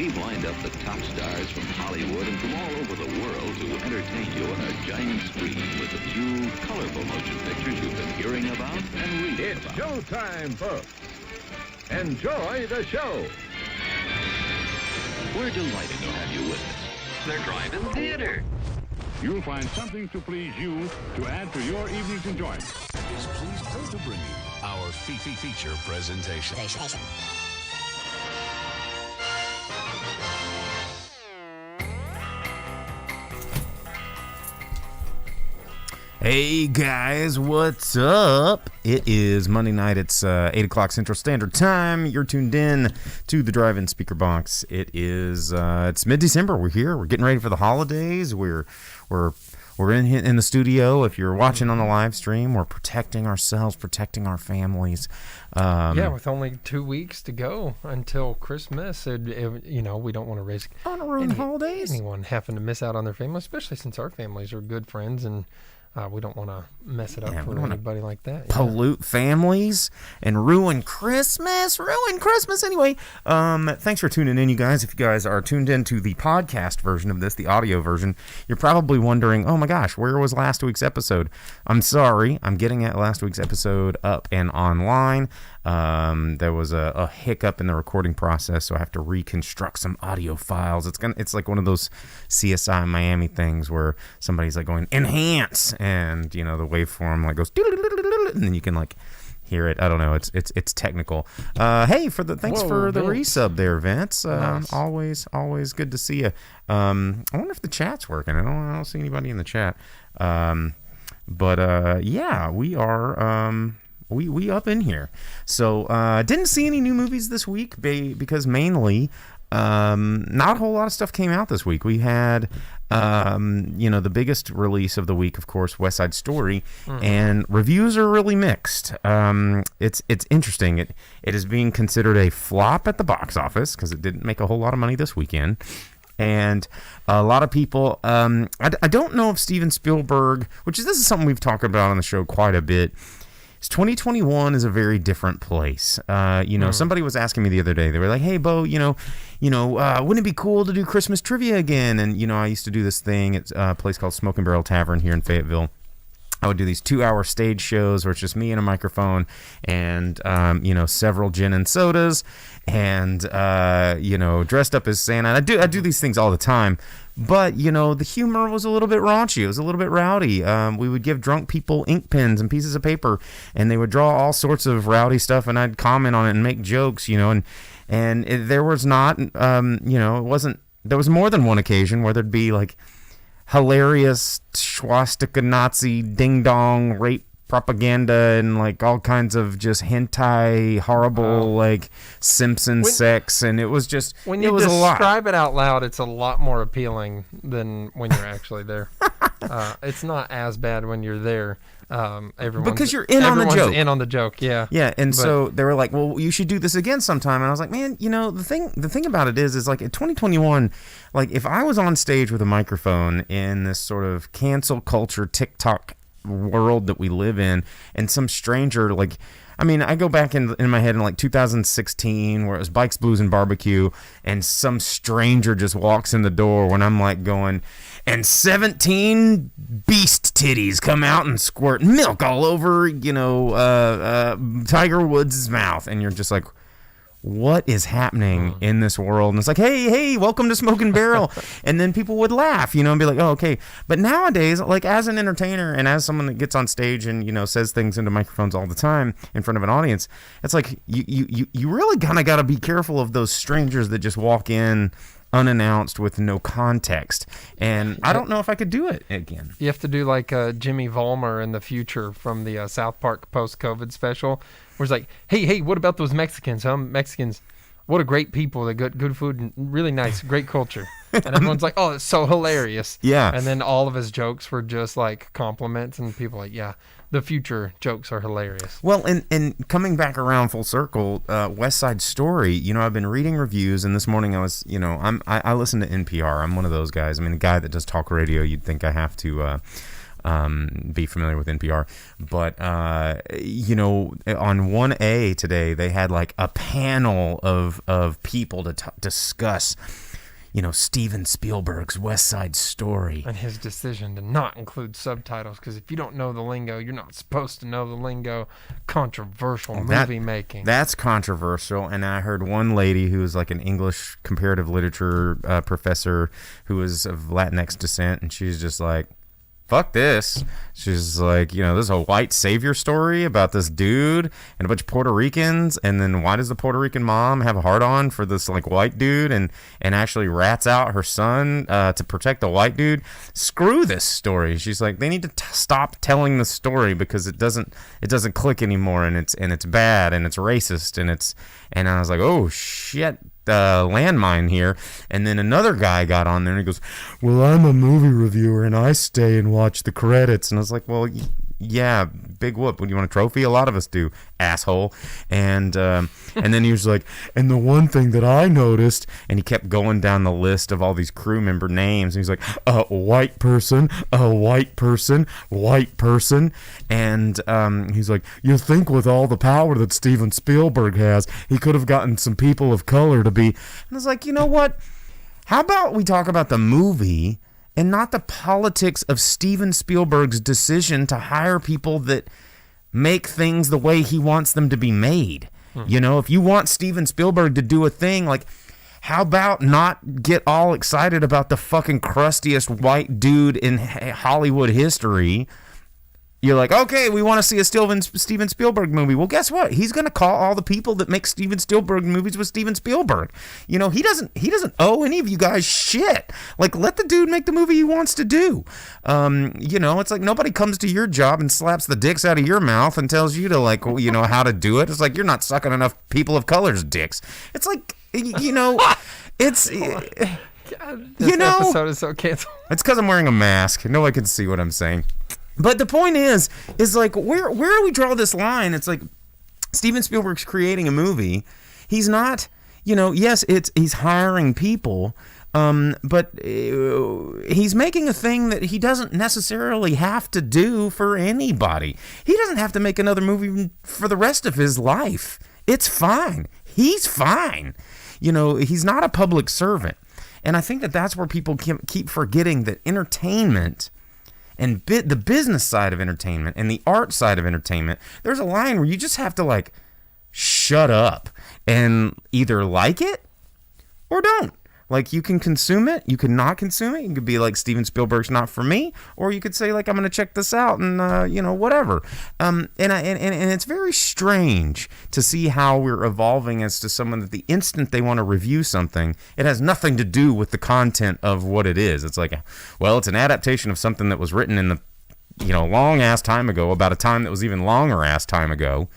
We've lined up the top stars from Hollywood and from all over the world to entertain you on our giant screen with the few colorful motion pictures you've been hearing about and reading It's about. showtime, folks. Enjoy the show. We're delighted to have you with us. The Drive-in Theater. You'll find something to please you to add to your evening's enjoyment. Is pleased to bring you our feature presentation. Hey guys, what's up? It is Monday night. It's 8 o'clock Central Standard Time. You're tuned in to the Drive-in Speakerbox. It is it's mid-December. We're here. We're getting ready for the holidays. We're in the studio. If you're watching on the live stream, we're protecting ourselves, protecting our families. With only 2 weeks to go until Christmas, we don't want to risk holidays. Anyone having to miss out on their family, especially since our families are good friends and. We don't want to mess it up for anybody like that. Pollute families and ruin Christmas. Anyway, thanks for tuning in, you guys. If you guys are tuned in to the podcast version of this, the audio version, you're probably wondering, oh my gosh, where was last week's episode? I'm sorry. I'm getting at last week's episode up and online. There was a hiccup in the recording process, so I have to reconstruct some audio files. It's like one of those CSI Miami things where somebody's like going enhance, and the waveform like goes, and then you can like hear it. I don't know. It's technical. Hey, thanks for the resub there, Vince. Nice. Always good to see you. I wonder if the chat's working. I don't see anybody in the chat. But we are. We up in here. So didn't see any new movies this week because mainly not a whole lot of stuff came out this week. We had the biggest release of the week, of course, West Side Story, and reviews are really mixed. It's interesting. It is being considered a flop at the box office because it didn't make a whole lot of money this weekend. And a lot of people, I don't know if Steven Spielberg, this is something we've talked about on the show quite a bit. 2021 is a very different place. Somebody was asking me the other day. They were like, "Hey, Bo, wouldn't it be cool to do Christmas trivia again?" And I used to do this thing at a place called Smoke and Barrel Tavern here in Fayetteville. I would do these 2-hour stage shows where it's just me and a microphone and, several gin and sodas and, dressed up as Santa. I do these things all the time. But, the humor was a little bit raunchy. It was a little bit rowdy. We would give drunk people ink pens and pieces of paper, and they would draw all sorts of rowdy stuff, and I'd comment on it and make jokes, there was not, it wasn't, there was more than one occasion where there'd be, like, hilarious swastika Nazi ding-dong rape propaganda and like all kinds of just hentai horrible like Simpson sex, and it was just when you describe it out loud, it's a lot more appealing than when you're actually there. It's not as bad when you're there. Because you're in on the joke. Yeah, so they were like, well, you should do this again sometime, and I was like, man, the thing about it is like in 2021, like if I was on stage with a microphone in this sort of cancel culture TikTok world that we live in, and some stranger, like, I mean, I go back in my head in like 2016 where it was Bikes, Blues, and Barbecue, and some stranger just walks in the door when I'm like going, and 17 beast titties come out and squirt milk all over, Tiger Woods' mouth, and you're just like, what is happening in this world? And it's like, hey, welcome to Smoke and Barrel. And then people would laugh, and be like, oh, okay. But nowadays, like as an entertainer and as someone that gets on stage and, says things into microphones all the time in front of an audience, it's like you really kind of got to be careful of those strangers that just walk in unannounced with no context. And I don't know if I could do it again. You have to do like Jimmy Vollmer in the future from the South Park post-COVID special, where it's like, hey, what about those Mexicans? Mexicans, what a great people. They got good food and really nice, great culture. And everyone's like, oh, it's so hilarious. Yeah. And then all of his jokes were just like compliments, and people were like, yeah, the future jokes are hilarious. Well, and coming back around full circle, West Side Story, I've been reading reviews, and this morning I was, I listen to NPR. I'm one of those guys. I mean, the guy that does talk radio, you'd think I have to be familiar with NPR. But, you know, on 1A today, they had like a panel of people to discuss, you know, Steven Spielberg's West Side Story. And his decision to not include subtitles, because if you don't know the lingo, you're not supposed to know the lingo. Controversial movie making. That's controversial. And I heard one lady who was like an English comparative literature professor who was of Latinx descent, and she's just like, fuck this. She's like, you know, this is a white savior story about this dude and a bunch of Puerto Ricans, and then why does the Puerto Rican mom have a hard-on for this like white dude and actually rats out her son to protect the white dude? Screw this story. She's like, they need to stop telling the story because it doesn't click anymore, and it's bad and it's racist and I was like, oh shit. Landmine here. And then another guy got on there and he goes, well, I'm a movie reviewer and I stay and watch the credits. And I was like, well, yeah, big whoop. Would you want a trophy? A lot of us do, asshole. And then he was like, and the one thing that I noticed, and he kept going down the list of all these crew member names. And he's like, a white person, a white person, white person. And he's like, you think with all the power that Steven Spielberg has, he could have gotten some people of color to be. And I was like, you know what? How about we talk about the movie and not the politics of Steven Spielberg's decision to hire people that make things the way he wants them to be made. You know, if you want Steven Spielberg to do a thing, like, how about not get all excited about the fucking crustiest white dude in Hollywood history? You're like, okay, we want to see a Steven Spielberg movie. Well, guess what? He's going to call all the people that make Steven Spielberg movies with Steven Spielberg. You know, he doesn't owe any of you guys shit. Like, let the dude make the movie he wants to do. You know, it's like nobody comes to your job and slaps the dicks out of your mouth and tells you to, like, you know, how to do it. It's like you're not sucking enough people of color's dicks. It's like, you know, it's... God, this episode is so canceled. It's because I'm wearing a mask. No one can see what I'm saying. But the point is like, where do we draw this line? It's like Steven Spielberg's creating a movie. He's not, you know, yes, he's hiring people, but he's making a thing that he doesn't necessarily have to do for anybody. He doesn't have to make another movie for the rest of his life. It's fine. He's fine. You know, he's not a public servant. And I think that that's where people keep forgetting that entertainment and the business side of entertainment and the art side of entertainment, there's a line where you just have to, like, shut up and either like it or don't. Like, you can consume it, you can not consume it. You could be like, Steven Spielberg's not for me, or you could say, like, I'm going to check this out and, you know, whatever. And it's very strange to see how we're evolving as to someone that the instant they want to review something, it has nothing to do with the content of what it is. It's like, well, it's an adaptation of something that was written in the, you know, long-ass time ago, about a time that was even longer-ass time ago.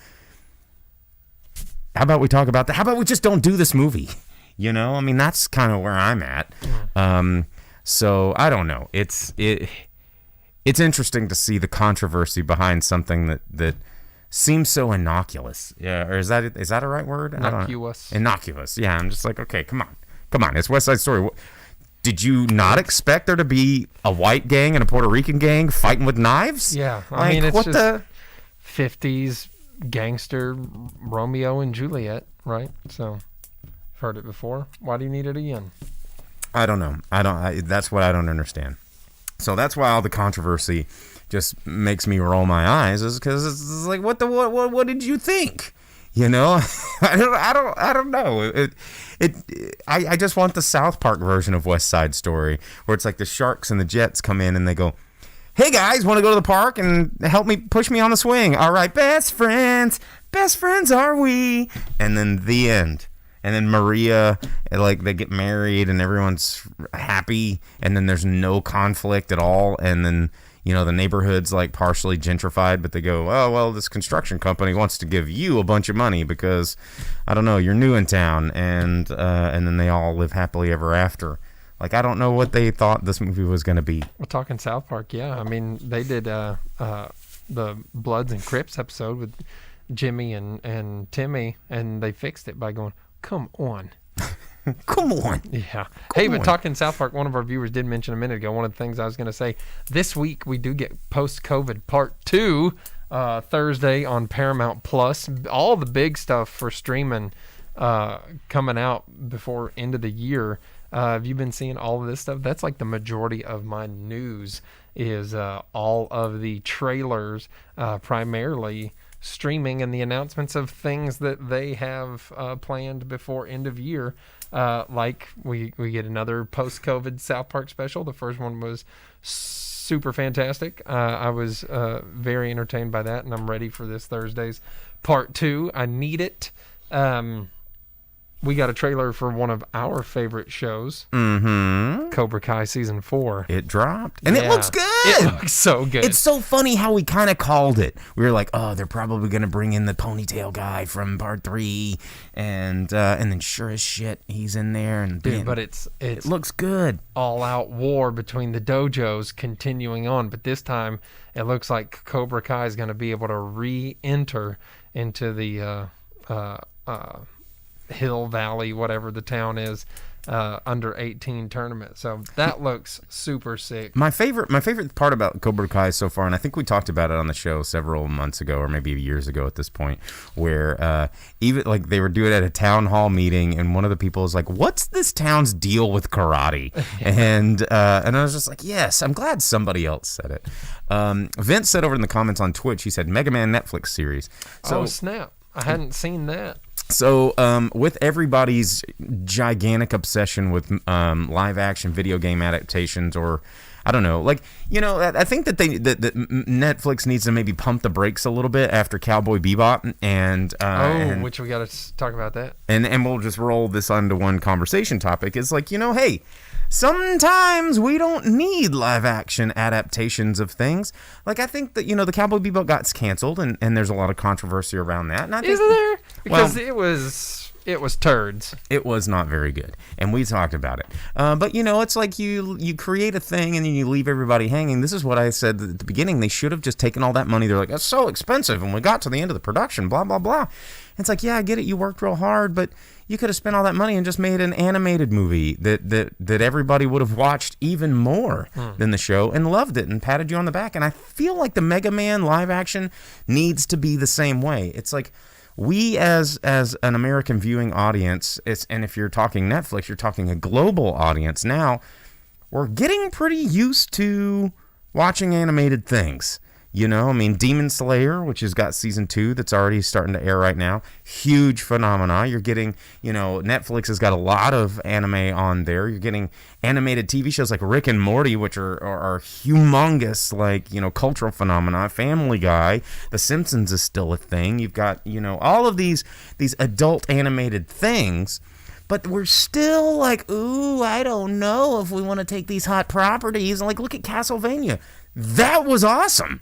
How about we talk about that? How about we just don't do this movie? You know, I mean, that's kind of where I'm at. So I don't know. It's interesting to see the controversy behind something that seems so innocuous. Yeah, or is that a right word? Innocuous. Innocuous. Yeah, I'm just like, okay, come on. It's West Side Story. Did you not expect there to be a white gang and a Puerto Rican gang fighting with knives? Yeah, I mean, it's just the 50s gangster Romeo and Juliet, right? So. Heard it before. Why do you need it again? I don't know. That's what I don't understand. So that's why all the controversy just makes me roll my eyes, is because it's like, what did you think? You know, I don't know. I just want the South Park version of West Side Story, where it's like the Sharks and the Jets come in and they go, hey guys, want to go to the park and help me push me on the swing? All right, best friends are we? And then the end. And then Maria, like, they get married and everyone's happy, and then there's no conflict at all. And then, you know, the neighborhood's like partially gentrified, but they go, oh, well, this construction company wants to give you a bunch of money because, I don't know, you're new in town. And then they all live happily ever after. Like, I don't know what they thought this movie was going to be. We're talking South Park, yeah. I mean, they did the Bloods and Crips episode with Jimmy and Timmy, and they fixed it by going, come on. Come on. Yeah. Hey, but on. talking South Park, one of our viewers did mention a minute ago, one of the things I was going to say, this week we do get Post-COVID Part 2 Thursday on Paramount Plus. All the big stuff for streaming coming out before end of the year. Have you been seeing all of this stuff? That's like the majority of my news is all of the trailers, primarily streaming, and the announcements of things that they have planned before end of year. Like we get another post-COVID South Park special. The first one was super fantastic. I was very entertained by that, and I'm ready for this Thursday's Part 2. I need it. We got a trailer for one of our favorite shows, Cobra Kai Season 4. It dropped. And it looks good. It looks so good. It's so funny how we kind of called it. We were like, oh, they're probably going to bring in the ponytail guy from Part 3. And then sure as shit, he's in there. And Dude, but it looks good. All-out war between the dojos continuing on. But this time, it looks like Cobra Kai is going to be able to re-enter into the Hill Valley, whatever the town is, under 18 tournament. So that looks super sick. My favorite part about Cobra Kai so far, and I think we talked about it on the show several months ago or maybe years ago at this point, where even like they were doing it at a town hall meeting, and one of the people was like, "What's this town's deal with karate?" and I was just like, "Yes, I'm glad somebody else said it." Vince said over in the comments on Twitch, he said Mega Man Netflix series. So, oh snap! I hadn't seen that. So, with everybody's gigantic obsession with live action video game adaptations, or I don't know, like, you know, I think that that Netflix needs to maybe pump the brakes a little bit after Cowboy Bebop, and which we got to talk about that, and we'll just roll this onto one conversation topic. Is like, you know, hey, sometimes we don't need live action adaptations of things. Like, I think that, you know, the Cowboy Bebop got canceled, and there's a lot of controversy around that. And I think, isn't there? Because it was turds. It was not very good, and we talked about it. But, you know, it's like you create a thing and then you leave everybody hanging. This is what I said at the beginning. They should have just taken all that money. They're like, that's so expensive, and we got to the end of the production, blah, blah, blah. It's like, yeah, I get it. You worked real hard, but you could have spent all that money and just made an animated movie that everybody would have watched even more than the show and loved it and patted you on the back. And I feel like the Mega Man live action needs to be the same way. It's like, we as an American viewing audience, and if you're talking Netflix, you're talking a global audience now, we're getting pretty used to watching animated things. You know, I mean, Demon Slayer, which has got season 2 that's already starting to air right now, huge phenomena. You're getting, you know, Netflix has got a lot of anime on there. You're getting animated TV shows like Rick and Morty, which are humongous, like, you know, cultural phenomena. Family Guy, The Simpsons is still a thing. You've got, you know, all of these adult animated things. But we're still like, ooh, I don't know if we want to take these hot properties. Like, look at Castlevania. That was awesome.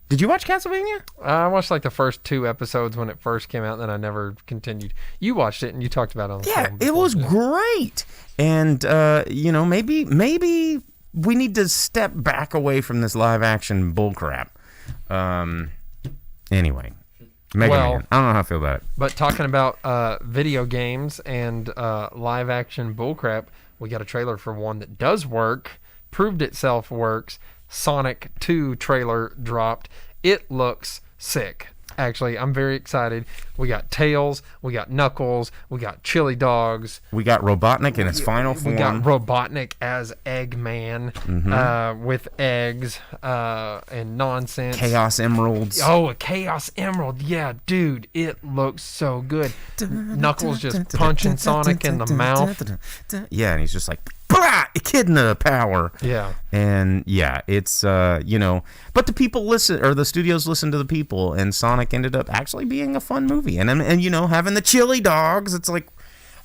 Did you watch Castlevania? I watched like the first 2 episodes when it first came out, and then I never continued. You watched it, and you talked about it on the show. Yeah, it was great. And, you know, maybe we need to step back away from this live-action bullcrap. Anyway, Mega Man. I don't know how I feel about it. But talking about video games and live-action bullcrap, we got a trailer for one that does work, proved itself works. Sonic 2 trailer dropped. It looks sick. Actually, I'm very excited. We got Tails, we got Knuckles, we got Chili Dogs. We got Robotnik in his final form. We got Robotnik as Eggman with eggs and nonsense. Chaos Emeralds. Oh, a Chaos Emerald. Yeah, dude, it looks so good. Knuckles just punching Sonic in the mouth. Yeah, and he's just like, blah, echidna power. Yeah. And yeah, it's, you know, but the people listen, or the studios listen to the people, and Sonic ended up actually being a fun movie. And you know, having the Chili Dogs, it's like,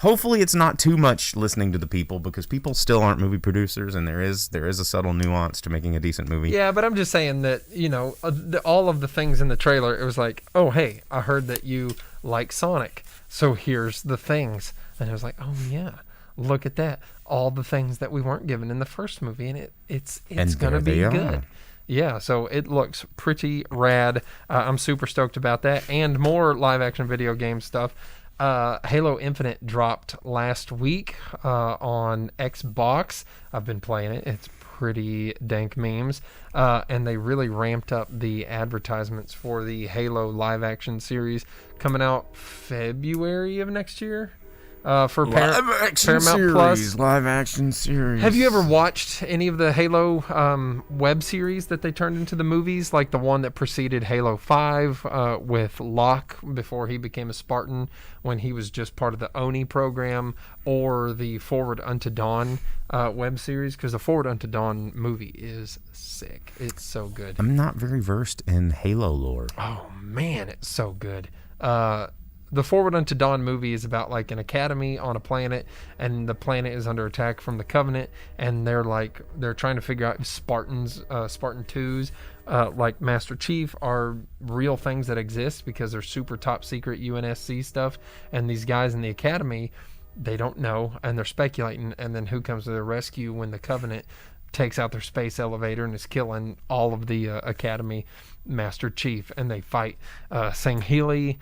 hopefully it's not too much listening to the people, because people still aren't movie producers, and there is a subtle nuance to making a decent movie. Yeah, but I'm just saying that, you know, all of the things in the trailer, it was like, oh, hey, I heard that you like Sonic, so here's the things. And I was like, oh, yeah, look at that. All the things that we weren't given in the first movie, and it's going to be good. Yeah, so it looks pretty rad. I'm super stoked about that, and more live-action video game stuff. Halo Infinite dropped last week on Xbox. I've been playing it. It's pretty dank memes. And they really ramped up the advertisements for the Halo live-action series coming out February of next year. For Paramount Plus. Live action series. Have you ever watched any of the Halo web series that they turned into the movies, like the one that preceded Halo 5 with Locke before he became a Spartan when he was just part of the Oni program, or the Forward Unto Dawn web series? Because the Forward Unto Dawn movie is sick. It's so good. I'm not very versed in Halo lore. Oh, man, it's so good. The Forward Unto Dawn movie is about like an academy on a planet, and the planet is under attack from the Covenant, and they're trying to figure out if Spartan 2s, like Master Chief, are real things that exist, because they're super top secret UNSC stuff, and these guys in the academy, they don't know, and they're speculating, and then who comes to their rescue when the Covenant takes out their space elevator and is killing all of the Academy Master Chief, and they fight Sangheili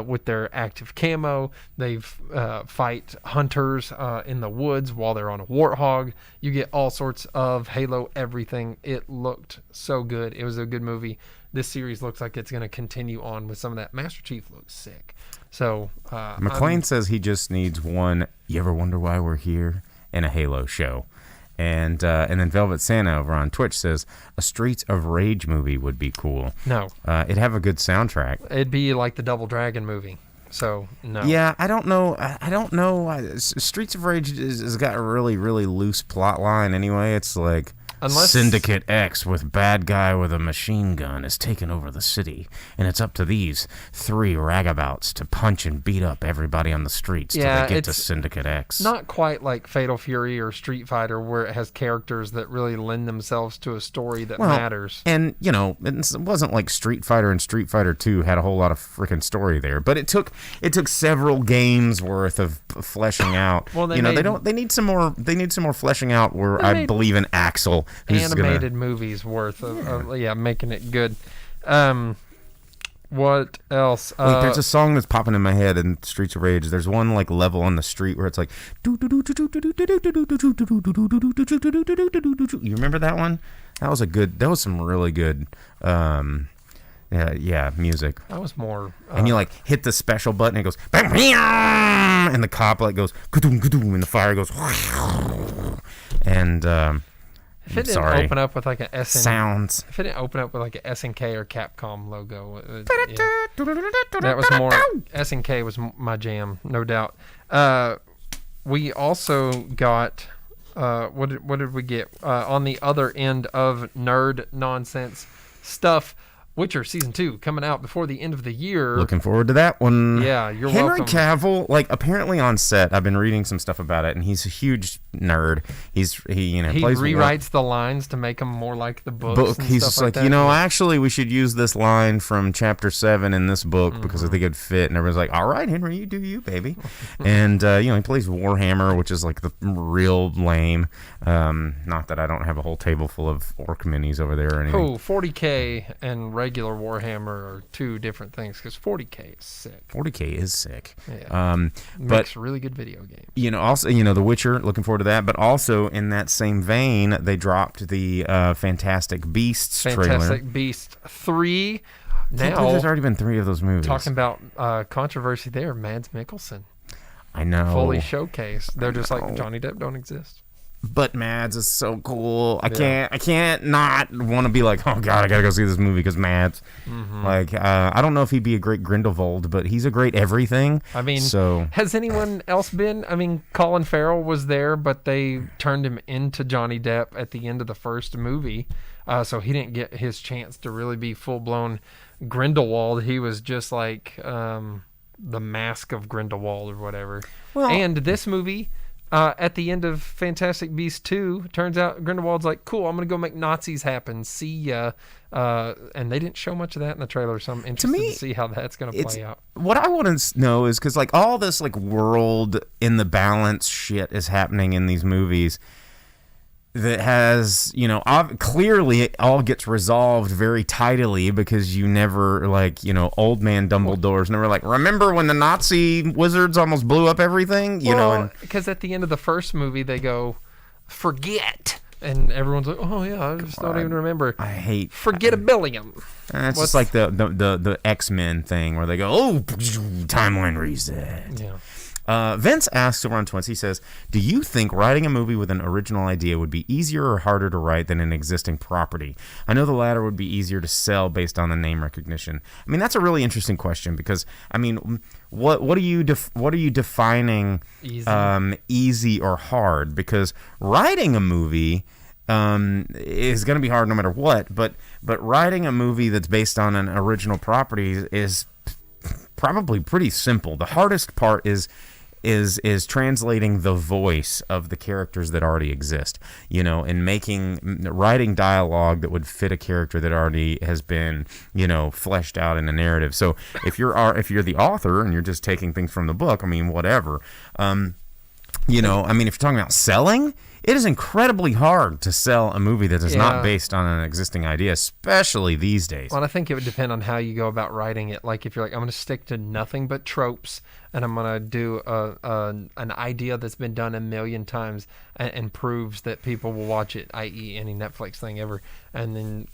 with their active camo. They fight hunters in the woods while they're on a warthog. You get all sorts of Halo everything. It looked so good. It was a good movie. This series looks like it's going to continue on with some of that. Master Chief looks sick. So McLean says he just needs one "You ever wonder why we're here?" in a Halo show. And then Velvet Santa over on Twitch says a Streets of Rage movie would be cool. No. It'd have a good soundtrack. It'd be like the Double Dragon movie. So, no. Yeah, I don't know. I don't know. Streets of Rage has got a really, really loose plot line anyway. It's like Syndicate X with bad guy with a machine gun has taken over the city, and it's up to these 3 ragabouts to punch and beat up everybody on the streets till they get to Syndicate X. Not quite like Fatal Fury or Street Fighter, where it has characters that really lend themselves to a story that matters. And, it wasn't like Street Fighter and Street Fighter 2 had a whole lot of freaking story there, but it took several games worth of fleshing out. Well, they need some more fleshing out where I believe in Axel. Animated movies worth of making it good. What else? Wait, there's a song that's popping in my head in Streets of Rage. There's one like level on the street where it's like, you remember that one? That was some really good music. That was more and you like hit the special button, it goes and the cop like goes and the fire goes and if it didn't open up with like a sounds. If it didn't open up with like a SNK or Capcom logo, that was more. SNK was my jam, no doubt. We also got what did we get on the other end of nerd nonsense stuff? Witcher Season 2 coming out before the end of the year. Looking forward to that one. Yeah, you're welcome. welcome. Henry Cavill, apparently on set, I've been reading some stuff about it, and he's a huge nerd. He plays rewrites the lines to make them more like the books. And he's stuff just like that. Actually, we should use this line from Chapter 7 in this book because I think it'd fit. And everyone's like, all right, Henry, you do you, baby. And, he plays Warhammer, which is like the real lame. Not that I don't have a whole table full of orc minis over there or anything. Oh, 40K and regular Warhammer are two different things, because 40K is sick. 40K is sick. Yeah. Makes really good video games. Also, The Witcher, looking forward to that. But also, in that same vein, they dropped the Fantastic Beasts trailer. Fantastic Beasts 3. Now, there's already been 3 of those movies. Talking about controversy there, Mads Mikkelsen. I know. Fully showcased. They're just like Johnny Depp don't exist. But Mads is so cool. I can't not want to be like, oh God, I gotta go see this movie because Mads. Mm-hmm. I don't know if he'd be a great Grindelwald, but he's a great everything. I mean, so has anyone else been? I mean, Colin Farrell was there, but they turned him into Johnny Depp at the end of the first movie, so he didn't get his chance to really be full blown Grindelwald. He was just like the Mask of Grindelwald or whatever. Well, and this movie. At the end of Fantastic Beasts 2, turns out Grindelwald's like, cool, I'm going to go make Nazis happen. See ya. And they didn't show much of that in the trailer, so I'm interested to see how that's going to play out. What I want to know is, because all this world in the balance shit is happening in these movies, that has, clearly it all gets resolved very tidily because you never, old man Dumbledore's never remember when the Nazi wizards almost blew up everything? Because at the end of the first movie, they go, forget. And everyone's like, oh, yeah, I just don't even remember. I hate... Forget-a-billion. It's just like the X-Men thing where they go, oh, timeline reset. Yeah. Vince asks over on Twins, he says, do you think writing a movie with an original idea would be easier or harder to write than an existing property? I know the latter would be easier to sell based on the name recognition. I mean, that's a really interesting question because, I mean, what are you defining easy or hard? Because writing a movie is going to be hard no matter what, but writing a movie that's based on an original property is probably pretty simple. The hardest part is translating the voice of the characters that already exist, and writing dialogue that would fit a character that already has been, fleshed out in a narrative. So if you're the author and you're just taking things from the book, I mean, whatever. If you're talking about selling, it is incredibly hard to sell a movie that is not based on an existing idea, especially these days. Well, I think it would depend on how you go about writing it. Like if you're like, I'm going to stick to nothing but tropes, and I'm going to do an idea that's been done a million times and proves that people will watch it, i.e. any Netflix thing ever. And then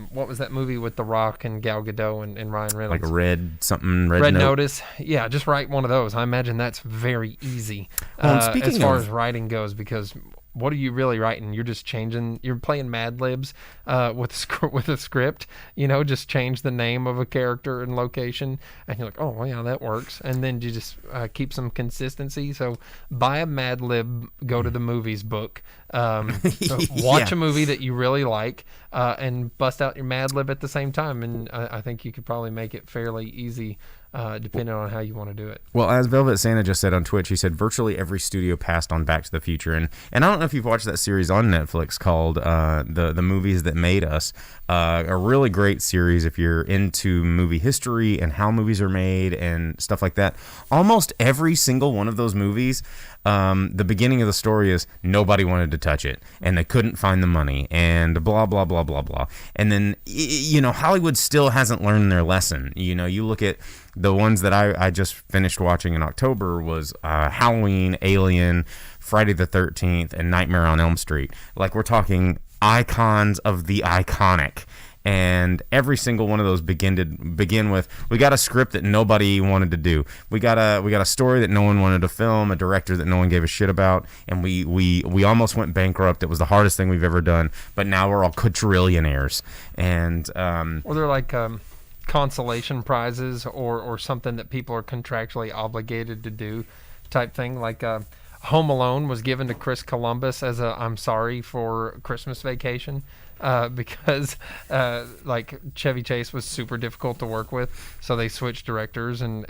what was that movie with The Rock and Gal Gadot and Ryan Reynolds? Like Red Notice. Yeah, just write one of those. I imagine that's very easy as far as writing goes, because what are you really writing? You're just you're playing Mad Libs with a script, just change the name of a character and location, and you're like, oh, well, yeah, that works. And then you just keep some consistency. So buy a Mad Lib, go to the movies book, watch a movie that you really like, and bust out your Mad Lib at the same time. And I think you could probably make it fairly easy, depending on how you want to do it. Well, as Velvet Santa just said on Twitch, he said virtually every studio passed on Back to the Future, and I don't know if you've watched that series on Netflix called the Movies That Made Us. A really great series if you're into movie history and how movies are made and stuff like that. Almost every single one of those movies, the beginning of the story is nobody wanted to touch it and they couldn't find the money and blah blah blah blah blah. And then Hollywood still hasn't learned their lesson. You look at the ones that I just finished watching in October was Halloween, Alien, Friday the 13th, and Nightmare on Elm Street. Like, we're talking icons of the iconic. And every single one of those begin with, we got a script that nobody wanted to do. We got a story that no one wanted to film, a director that no one gave a shit about, and we almost went bankrupt. It was the hardest thing we've ever done, but now we're all quadrillionaires. And or they're like consolation prizes or something that people are contractually obligated to do type thing. Like Home Alone was given to Chris Columbus as a I'm sorry for Christmas Vacation. Because Chevy Chase was super difficult to work with, so they switched directors and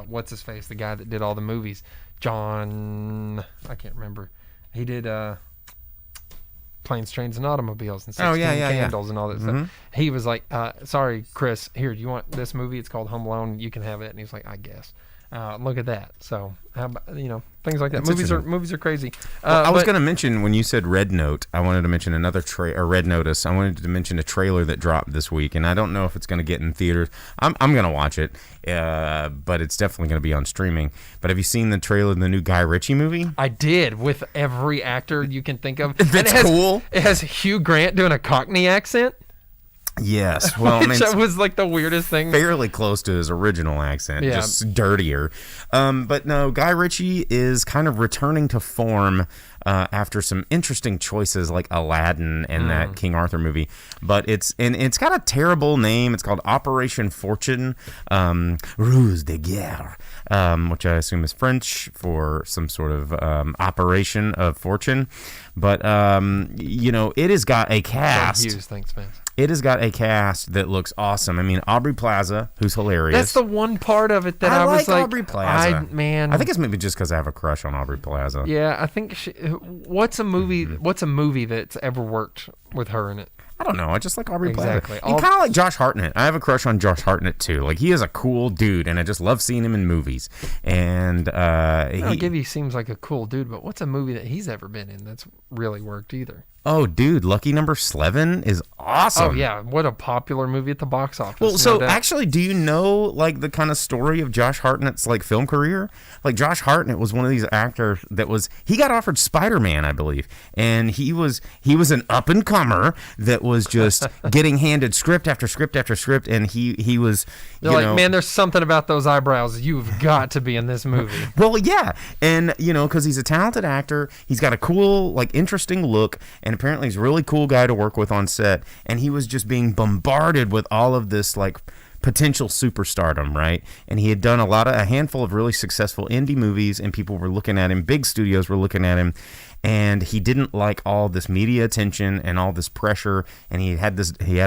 what's his face, the guy that did all the movies, John, I can't remember. He did Planes, Trains, and Automobiles and 16 Candles and all that stuff. He was like, sorry, Chris, here, do you want this movie? It's called Home Alone. You can have it. And he's like, I guess. Look at that. So, how about, things like that. Movies are crazy. I was going to mention, when you said Red Note, I wanted to mention Red Notice. I wanted to mention a trailer that dropped this week, and I don't know if it's going to get in theaters. I'm going to watch it, but it's definitely going to be on streaming. But have you seen the trailer of the new Guy Ritchie movie? I did, with every actor you can think of. That's cool. It has Hugh Grant doing a Cockney accent. Yes, well, that was like the weirdest thing. Fairly close to his original accent, just dirtier. But no, Guy Ritchie is kind of returning to form after some interesting choices like Aladdin and that King Arthur movie. But it's got a terrible name. It's called Operation Fortune, Ruse de Guerre, which I assume is French for some sort of operation of fortune. But it has got a cast. Hughes, thanks, man. It has got a cast that looks awesome. I mean, Aubrey Plaza, who's hilarious. That's the one part of it that I was like, Aubrey Plaza. I think it's maybe just because I have a crush on Aubrey Plaza. Yeah, I think what's a movie that's ever worked with her in it? I don't know. I just like Aubrey Exactly. Plaza. And kind of like Josh Hartnett. I have a crush on Josh Hartnett too. Like he is a cool dude, and I just love seeing him in movies. And he seems like a cool dude, but what's a movie that he's ever been in that's really worked either? Oh, dude, Lucky Number 11 is awesome. Oh yeah, what a popular movie at the box office. Well, so actually, do you know like the kind of story of Josh Hartnett's like film career? Like Josh Hartnett was one of these actors he got offered Spider-Man, I believe, and he was an up and comer that was just getting handed script after script after script, and he was. They're like, man, there's something about those eyebrows. You've got to be in this movie. Well, yeah, and because he's a talented actor, he's got a cool, like, interesting look, and apparently he's a really cool guy to work with on set, and he was just being bombarded with all of this like potential superstardom, right? And he had done a handful of really successful indie movies, and people were looking at him, big studios were looking at him, and he didn't like all this media attention and all this pressure, and he had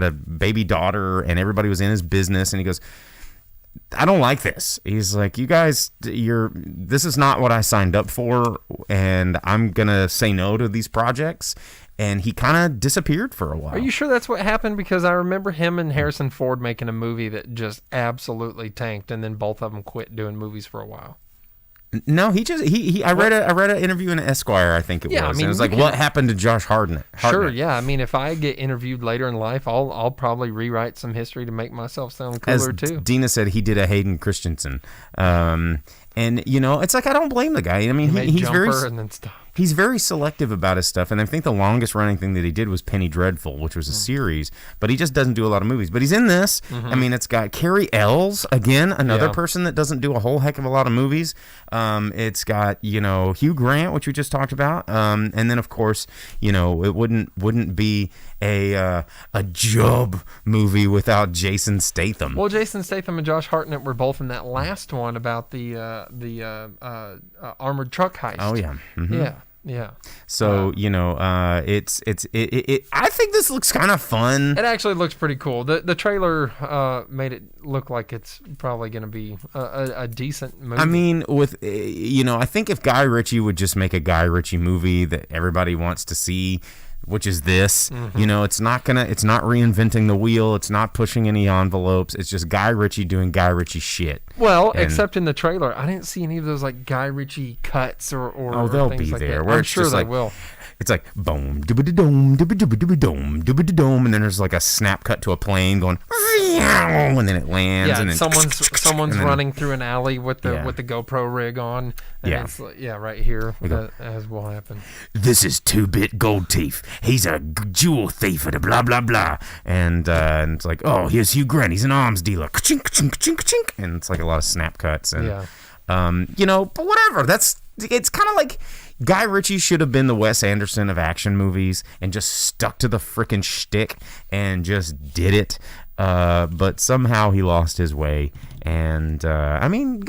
a baby daughter, and everybody was in his business, and he goes, I don't like this. He's like, you guys, this is not what I signed up for, and I'm gonna say no to these projects. And he kind of disappeared for a while. Are you sure that's what happened? Because I remember him and Harrison Ford making a movie that just absolutely tanked, and then both of them quit doing movies for a while. No, I read an interview in Esquire, I think it was. I mean, and it was like, what happened to Josh Hartnett? Sure, yeah. I mean, if I get interviewed later in life, I'll probably rewrite some history to make myself sound cooler too. Dina said he did a Hayden Christensen. And it's like, I don't blame the guy. I mean, he's very and then stuff. He's very selective about his stuff, and I think the longest running thing that he did was Penny Dreadful, which was a series, but he just doesn't do a lot of movies. But he's in this. I mean, it's got Carrie Ells, again, another person that doesn't do a whole heck of a lot of movies. It's got, Hugh Grant, which we just talked about, and then, of course, it wouldn't be a Job movie without Jason Statham. Well, Jason Statham and Josh Hartnett were both in that last one about the armored truck heist. Oh, yeah. Mm-hmm. Yeah. So, I think this looks kind of fun. It actually looks pretty cool. The trailer made it look like it's probably going to be a decent movie. I mean, I think if Guy Ritchie would just make a Guy Ritchie movie that everybody wants to see, which is this, it's not reinventing the wheel. It's not pushing any envelopes. It's just Guy Ritchie doing Guy Ritchie shit. Well, except in the trailer, I didn't see any of those like Guy Ritchie cuts or they'll things be like there. That. Where I'm it's sure just they like, will. It's like boom, dooba-da-dome, dooba-dooba-dooba-dome, dooba-da-dome, and then there's like a snap cut to a plane going, and then it lands. Yeah, and then someone's running through an alley with the GoPro rig on. And it's right here. As will happen. This is 2-Bit Gold Thief. He's a jewel thief and blah blah blah. And it's like, oh, here's Hugh Grant. He's an arms dealer. Ka-chink, ka-chink, ka-chink, ka-chink. And it's like a lot of snap cuts. And but whatever. It's kind of like Guy Ritchie should have been the Wes Anderson of action movies and just stuck to the frickin' shtick and just did it. But somehow he lost his way. And, again,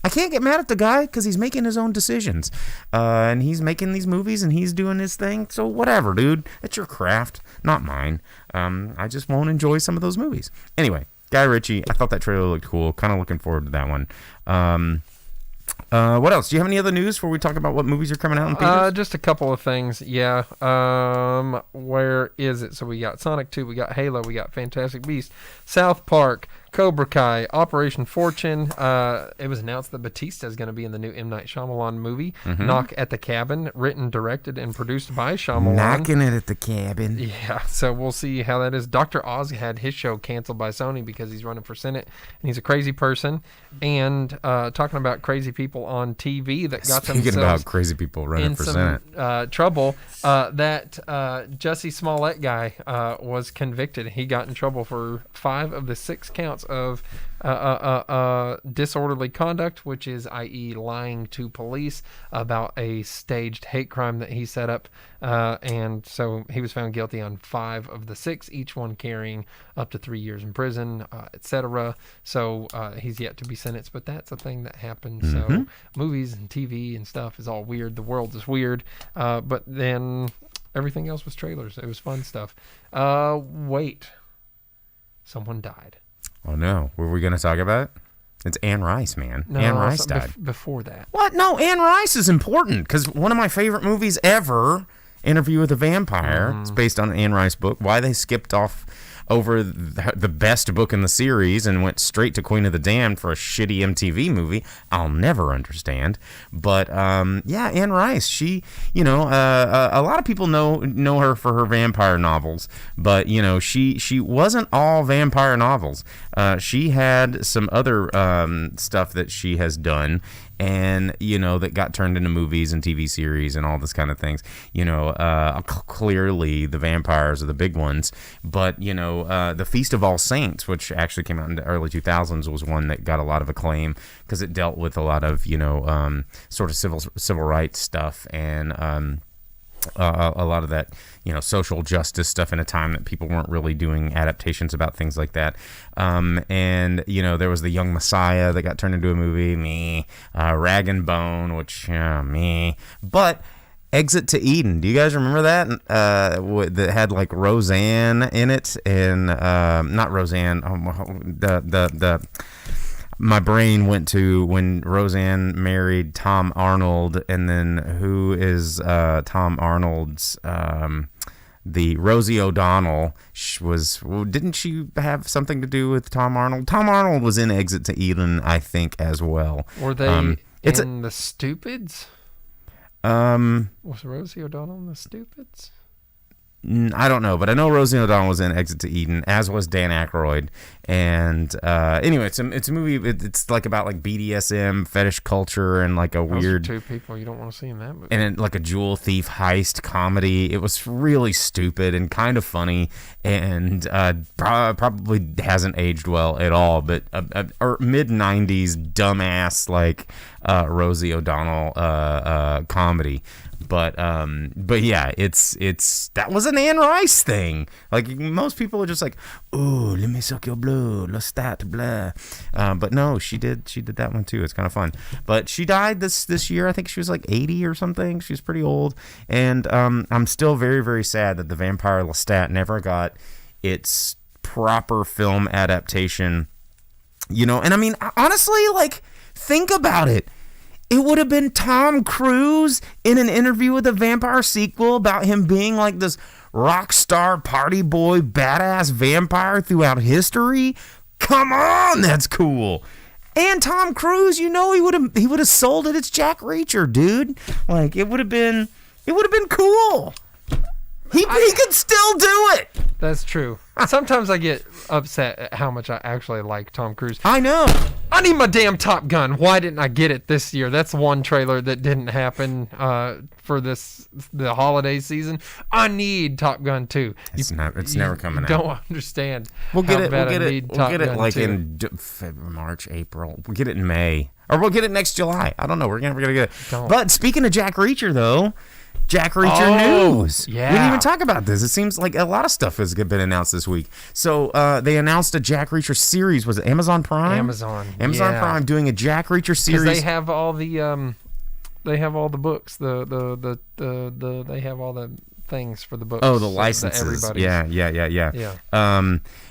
I can't get mad at the guy because he's making his own decisions. And he's making these movies and he's doing his thing. So whatever, dude. It's your craft, not mine. I just won't enjoy some of those movies. Anyway, Guy Ritchie, I thought that trailer looked cool. Kind of looking forward to that one. What else? Do you have any other news before we talk about what movies are coming out in theaters? Just a couple of things. Yeah. Where is it? So we got Sonic 2, we got Halo, we got Fantastic Beasts, South Park, Cobra Kai, Operation Fortune. It was announced that Batista is going to be in the new M. Night Shyamalan movie, Knock at the Cabin, written, directed, and produced by Shyamalan. Knocking it at the cabin. Yeah, so we'll see how that is. Dr. Oz had his show canceled by Sony because he's running for Senate, and he's a crazy person. And talking about crazy people on TV that got themselves Speaking about crazy people running for Senate. Trouble, that Jussie Smollett guy was convicted. He got in trouble for 5 of the 6 counts of disorderly conduct, which is, i.e., lying to police about a staged hate crime that he set up. And so he was found guilty on 5 of the 6, each one carrying up to 3 years in prison, etc. So he's yet to be sentenced, but that's a thing that happens. So movies and TV and stuff is all weird. The world is weird. But then everything else was trailers. It was fun stuff. Wait. Someone died. Oh, no. Were we going to talk about it? It's Anne Rice, man. No, Anne Rice died. Before that. What? No, Anne Rice is important because one of my favorite movies ever Interview with a Vampire. It's based on an Anne Rice book. Why they skipped off over the best book in the series and went straight to Queen of the Damned for a shitty MTV movie, I'll never understand. But yeah, Anne Rice, she, you know, a lot of people know her for her vampire novels, but you know, she wasn't all vampire novels. She had some other stuff that she has done, and you know, that got turned into movies and TV series and all this kind of things. You know, clearly the vampires are the big ones, but you know, the Feast of All Saints, which actually came out in the early 2000s, was one that got a lot of acclaim because it dealt with a lot of, you know, sort of civil rights stuff and a lot of that, you know, social justice stuff in a time that people weren't really doing adaptations about things like that. And, you know, there was The Young Messiah that got turned into a movie, Rag and Bone, which, but Exit to Eden. Do you guys remember that? That had like Roseanne in it, and not Roseanne. My brain went to when Roseanne married Tom Arnold, and then who is Tom Arnold's? The Rosie O'Donnell didn't she have something to do with Tom Arnold? Tom Arnold was in Exit to Eden, I think, as well. Were they in The Stupids? Was Rosie O'Donnell in The Stupids? I don't know, but I know Rosie O'Donnell was in Exit to Eden, as was Dan Aykroyd. And anyway, it's a movie. It's like about like BDSM, fetish culture, and like a weird. Those are two people you don't want to see in that movie. And like a jewel thief heist comedy. It was really stupid and kind of funny, and probably hasn't aged well at all. But or mid '90s dumbass like Rosie O'Donnell comedy. But yeah, it's that was an Anne Rice thing. Like most people are just like, oh, let me suck your blood, let's that blah. But no, she did that one too. It's kind of fun. But she died this year. I think she was like 80 or something. She's pretty old, and I'm still very, very sad that The Vampire Lestat never got its proper film adaptation. You know, and I mean, honestly, like, think about it. It would have been Tom Cruise in an Interview with a Vampire sequel about him being like this rock star, party boy, badass vampire throughout history. Come on, that's cool. And Tom Cruise, you know, he would have sold it. It's Jack Reacher, dude. Like it would have been cool. He could still do it. That's true. Sometimes I get upset at how much I actually like Tom Cruise. I know. I need my damn Top Gun. Why didn't I get it this year? That's one trailer that didn't happen for the holiday season. I need Top Gun 2. It's never coming out. Don't understand. We'll get it. We'll get it like 2. In March, April. We'll get it in May, or we'll get it next July. I don't know. We're gonna get it. But speaking of Jack Reacher, though. Jack Reacher news. Yeah. We didn't even talk about this. It seems like a lot of stuff has been announced this week. So they announced a Jack Reacher series. Was it Amazon Prime? Amazon Prime doing a Jack Reacher series. They have all the they have all the books. They have all the things for the books. Oh, the licenses. Yeah.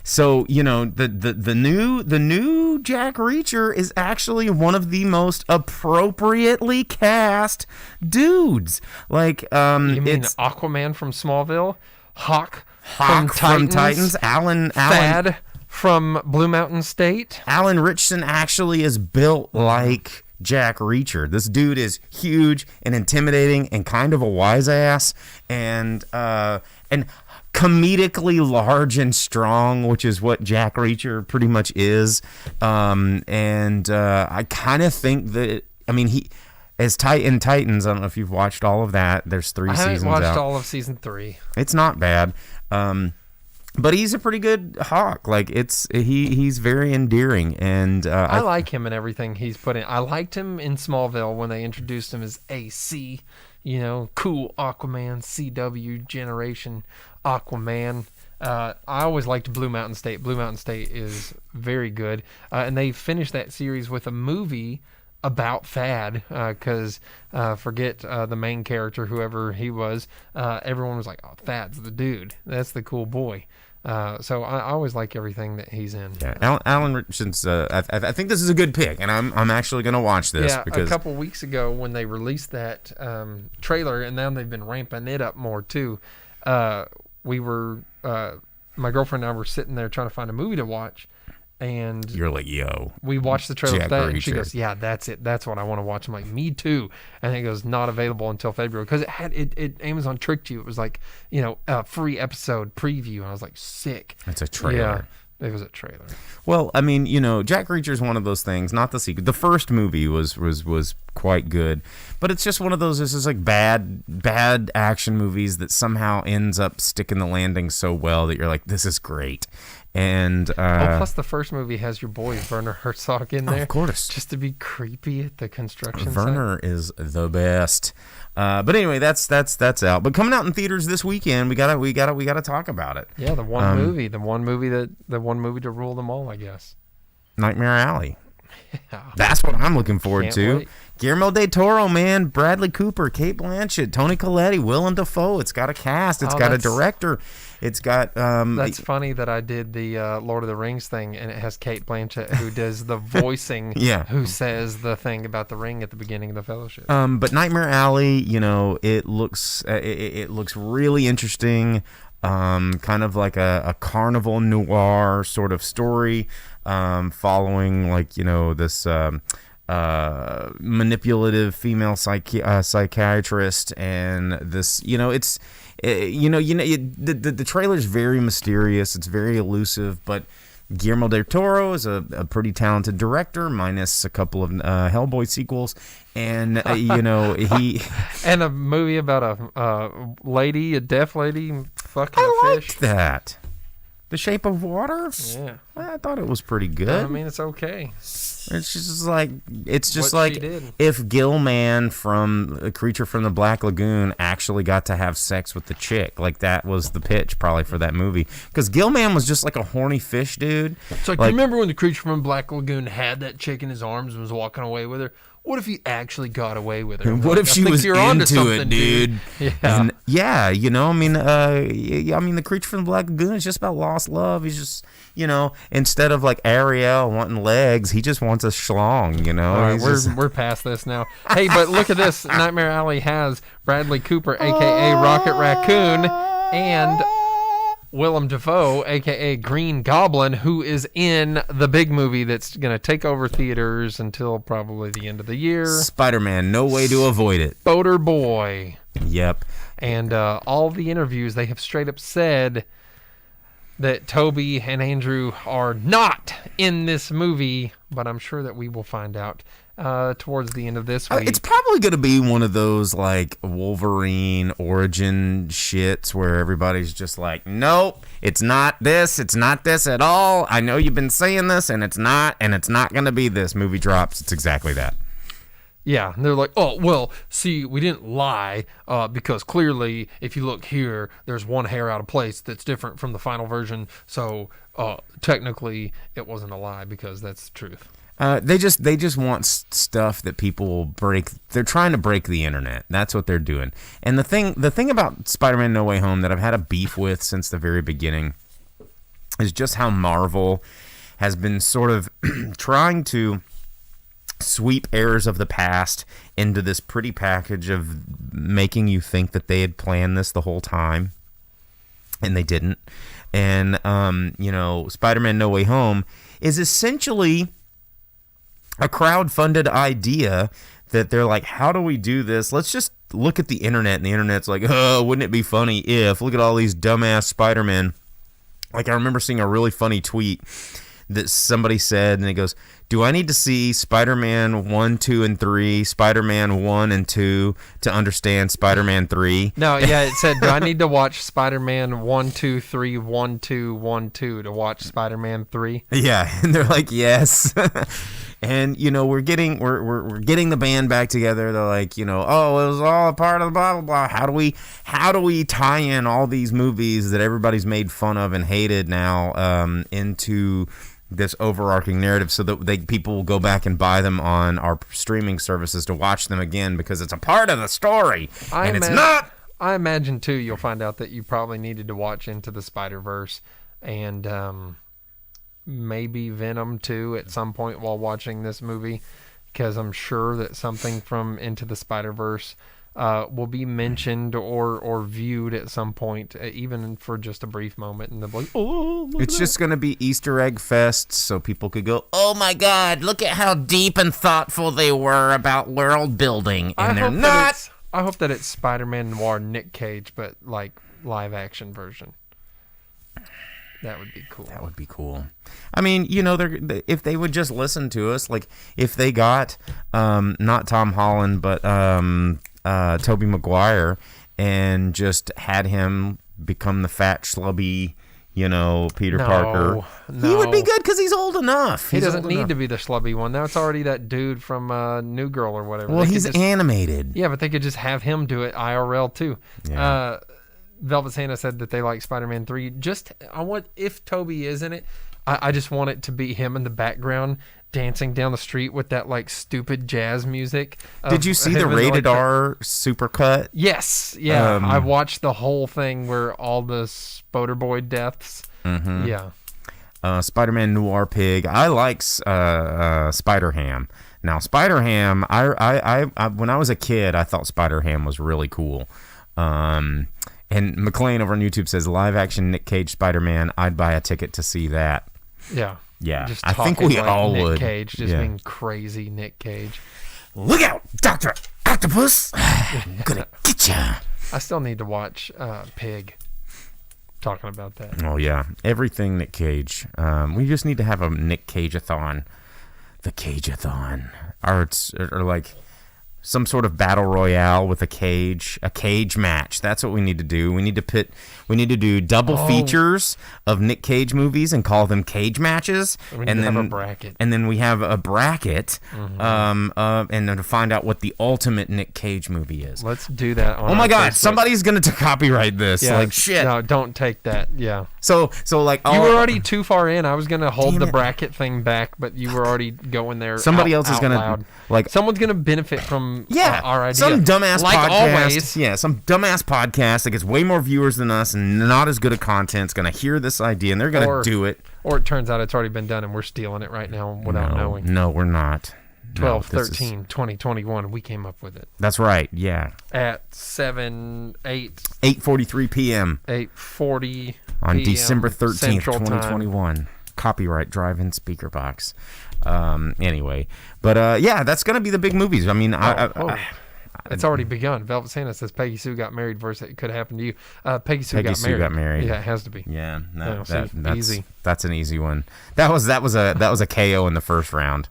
So you know the new Jack Reacher is actually one of the most appropriately cast dudes. Like you mean it's Aquaman from Smallville, Hawk from Titans, Alan Thad from Blue Mountain State. Alan Ritchson actually is built like Jack Reacher. This dude is huge and intimidating and kind of a wise ass and comedically large and strong, which is what Jack Reacher pretty much is. I kind of think that, I mean, he as in Titans. I don't know if you've watched all of that. There's 3 seasons out. I haven't watched all of season 3. It's not bad. But he's a pretty good Hawk. Like he's very endearing, and I like him and everything he's put in. I liked him in Smallville when they introduced him as AC. You know, cool Aquaman, CW generation Aquaman. I always liked Blue Mountain State. Blue Mountain State is very good, and they finished that series with a movie about Thad, because forget the main character, whoever he was. Everyone was like, "Oh, Thad's the dude. That's the cool boy." So I always like everything that he's in. Yeah, Alan Richardson's. I think this is a good pick, and I'm actually going to watch this because a couple weeks ago when they released that trailer, and now they've been ramping it up more too. We were my girlfriend and I were sitting there trying to find a movie to watch, and you're like, "Yo." We watched the trailer Jack for that, and she Reacher. goes, "Yeah, that's it. That's what I want to watch." I'm like, "Me too." And it goes, "Not available until February," because it Amazon tricked you. It was like, a free episode preview, and I was like, "Sick." It's a trailer. Yeah, it was a trailer. Well, I mean, Jack Reacher's one of those things. Not the sequel. The first movie was quite good, but it's just one of those. This is like bad action movies that somehow ends up sticking the landing so well that you're like, this is great. And plus the first movie has your boy Werner Herzog in there, of course, just to be creepy at the construction Werner site. is the best. But anyway, that's out. But coming out in theaters this weekend, we gotta talk about it. Yeah, the one movie to rule them all, I guess. Nightmare Alley. Yeah. That's what I'm looking forward Can't to. wait. Guillermo del Toro, man, Bradley Cooper, Kate Blanchett, Toni Collette, Willem Dafoe. It's got a cast. It's got a director. It's got. That's funny that I did the Lord of the Rings thing, and it has Kate Blanchett who does the voicing. Yeah. Who says the thing about the ring at the beginning of the Fellowship? But Nightmare Alley, it looks really interesting. Kind of like a carnival noir sort of story, following this manipulative female psychiatrist, and this the trailer's very mysterious. It's very elusive, but Guillermo del Toro is a pretty talented director, minus a couple of Hellboy sequels, and he and a movie about a deaf lady fucking I a liked fish. that. The Shape of Water. Yeah, I thought it was pretty good. I mean, it's okay. It's just like What she did. if Gilman from A Creature from the Black Lagoon actually got to have sex with the chick. Like, that was the pitch probably for that movie, because Gilman was just like a horny fish dude. It's like, you remember when the Creature from Black Lagoon had that chick in his arms and was walking away with her? What if he actually got away with her? What if she was into it, dude? Yeah. And the Creature from the Black Lagoon is just about lost love. He's just, instead of like Ariel wanting legs, he just wants a schlong, All right, we're past this now. Hey, but look at this. Nightmare Alley has Bradley Cooper, a.k.a. Rocket Raccoon, and Willem Dafoe, a.k.a. Green Goblin, who is in the big movie that's going to take over theaters until probably the end of the year. Spider-Man, no way to avoid it. Boater Boy. Yep. And all the interviews, they have straight up said that Toby and Andrew are not in this movie, but I'm sure that we will find out towards the end of this week. It's probably going to be one of those like Wolverine origin shits where everybody's just like, nope, it's not this at all. I know you've been saying this, and it's not going to be this. Movie drops. It's exactly that. Yeah, and they're like, oh, well, see, we didn't lie because clearly if you look here, there's one hair out of place that's different from the final version. So technically it wasn't a lie because that's the truth. They just want stuff that people will break. They're trying to break the internet. That's what they're doing. And the thing about Spider-Man No Way Home that I've had a beef with since the very beginning is just how Marvel has been sort of trying to sweep errors of the past into this pretty package of making you think that they had planned this the whole time, and they didn't. And Spider-Man No Way Home is essentially a crowd-funded idea that they're like, how do we do this? Let's just look at the internet, and the internet's like, oh, wouldn't it be funny if, look at all these dumbass Spider-Men. Like, I remember seeing a really funny tweet that somebody said, and it goes, do I need to see Spider-Man 1, 2, and 3, Spider-Man 1 and 2 to understand Spider-Man 3? No, yeah, it said, do I need to watch Spider-Man 1, 2, 3, 1, 2, 1, 2 to watch Spider-Man 3? Yeah, and they're like, yes. And we're getting the band back together. They're like, oh, it was all a part of the blah blah blah. How do we tie in all these movies that everybody's made fun of and hated now into this overarching narrative, so that people will go back and buy them on our streaming services to watch them again because it's a part of the story, it's not. I imagine too, you'll find out that you probably needed to watch Into the Spider-Verse and maybe Venom 2 at some point while watching this movie, because I'm sure that something from Into the Spider-Verse will be mentioned or viewed at some point, even for just a brief moment, and they'll be like, oh, it's just going to be Easter egg fest, so people could go, oh my God, look at how deep and thoughtful they were about world building, and they're not. I hope that it's Spider-Man Noir Nick Cage, but like live action version. That would be cool. That would be cool. I mean, you know, if they would just listen to us, like if they got not Tom Holland, but Tobey Maguire, and just had him become the fat, schlubby, you know, Peter Parker. No. He would be good because he's old enough. He doesn't need to be the schlubby one. Now it's already that dude from New Girl or whatever. Well, he's animated. Yeah, but they could just have him do it IRL too. Yeah. Velvet Santa said that they like Spider-Man 3. If Toby is in it, I just want it to be him in the background dancing down the street with that like stupid jazz music. Did you see the rated R supercut? Yes. Yeah. I watched the whole thing where all the Spoder Boy deaths. Mm-hmm. Yeah. Spider-Man Noir Pig. I like Spider-Ham. Now, Spider-Ham, I when I was a kid, I thought Spider-Ham was really cool. And McLean over on YouTube says, live action Nick Cage Spider-Man, I'd buy a ticket to see that. Yeah. Yeah. Just I think we like all Nick would. Cage, just being crazy Nick Cage. Look out, Dr. Octopus. I'm going to get ya. I still need to watch Pig. Talking about that. Oh, yeah. Everything Nick Cage. We just need to have a Nick Cage-a-thon. The Cage-a-thon. Or like some sort of battle royale with a cage match. That's what we need to do. We need to do double features of Nick Cage movies and call them cage matches. And then have a bracket. And then we have a bracket, and then to find out what the ultimate Nick Cage movie is. Let's do that on Oh my God, Facebook. somebody's going to copyright this. Yeah, like shit. No, don't take that. Yeah. So like You were already too far in. I was going to hold Damn the it. bracket thing back, but you were already going there. Somebody else is out going loud. to like Someone's going to benefit from our idea. some dumbass like podcast. Always. Yeah, some dumbass podcast that gets way more viewers than us and not as good at content is going to hear this idea and they're going to do it. Or it turns out it's already been done and we're stealing it right now without knowing. No, we're not. 12, 13, 2021, we came up with it. That's right, yeah. At 8:43 p.m. 8:40 on p.m. December 13th, Central 2021. Time. Copyright Drive-in Speakerbox. Anyway, but yeah, that's going to be the big movies. I mean, it's already begun. Velvet Santa says Peggy Sue got married versus it could happen to you. Peggy Sue got married. Yeah, it has to be. Yeah, that's easy. That's an easy one. That was a KO in the first round.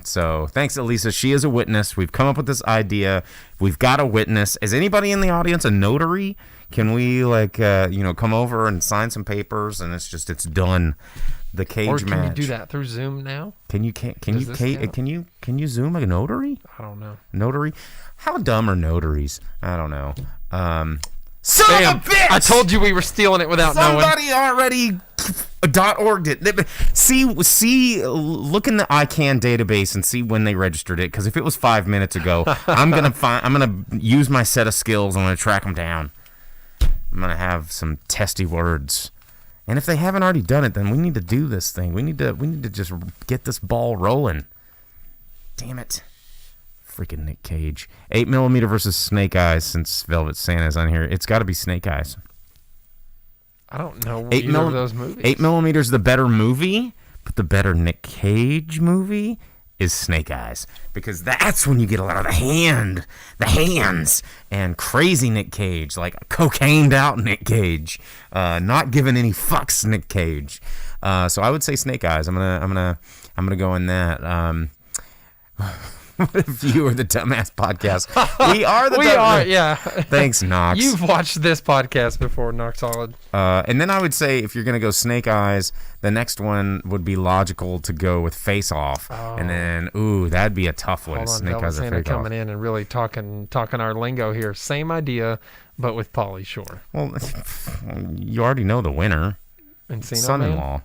So thanks, Elisa. She is a witness. We've come up with this idea. We've got a witness. Is anybody in the audience a notary? Can we come over and sign some papers and it's done. The cage match. Or can you do that through Zoom now? Can you Zoom a notary? I don't know. Notary? How dumb are notaries? I don't know. Son of a bitch! I told you we were stealing it without knowing. Somebody already .org'd it. See, look in the ICANN database and see when they registered it. Because if it was 5 minutes ago, I'm gonna use my set of skills. I'm gonna track them down. I'm gonna have some testy words. And if they haven't already done it, then we need to do this thing. We need to just get this ball rolling. Damn it. Freaking Nick Cage. 8mm versus Snake Eyes, since Velvet Santa's on here. It's got to be Snake Eyes. I don't know either of those movies. 8mm is the better movie, but the better Nick Cage movie is Snake Eyes. Because that's when you get a lot of the hands, and crazy Nick Cage, like cocained out Nick Cage, not giving any fucks Nick Cage. So I would say Snake Eyes. I'm gonna go in that. What if you are the dumbass podcast? We are the dumbass. Yeah. Thanks, Knox. You've watched this podcast before, Knox Solid. And then I would say if you're going to go Snake Eyes, the next one would be logical to go with Face Off. Oh. And then, that'd be a tough one. Hold on, Snake Eyes or Face Off. coming in and really talking our lingo here. Same idea, but with Pauly Shore. Well, you already know the winner. Encino Son-in-law. Man?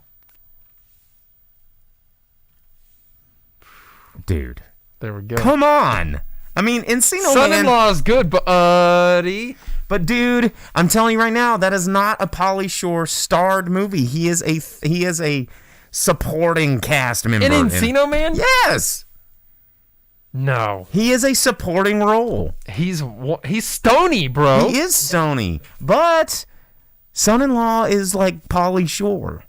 Dude. There we go. Come on. I mean, Encino Man. Son-in-law is good, buddy. But dude, I'm telling you right now, that is not a Pauly Shore starred movie. He is a supporting cast member. In Encino Man? Yes. No. He is a supporting role. He's Stony, bro. He is Stony, but son-in-law is like Pauly Shore.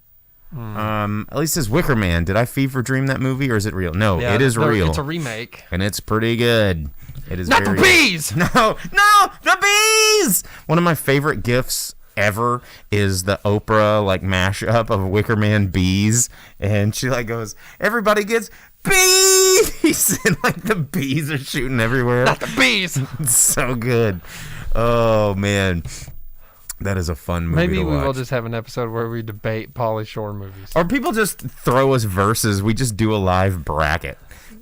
At least his Wicker Man. Did I fever dream that movie, or is it real? No, it is real. It's a remake. And it's pretty good. It is Not very the bees! No, the bees! One of my favorite gifs ever is the Oprah like mashup of Wicker Man bees, and she like goes, everybody gets bees, and like the bees are shooting everywhere. Not the bees! It's so good. Oh man, that is a fun movie. Maybe to we watch. will just have an episode where we debate Pauly Shore movies. Or people just throw us verses. We just do a live bracket.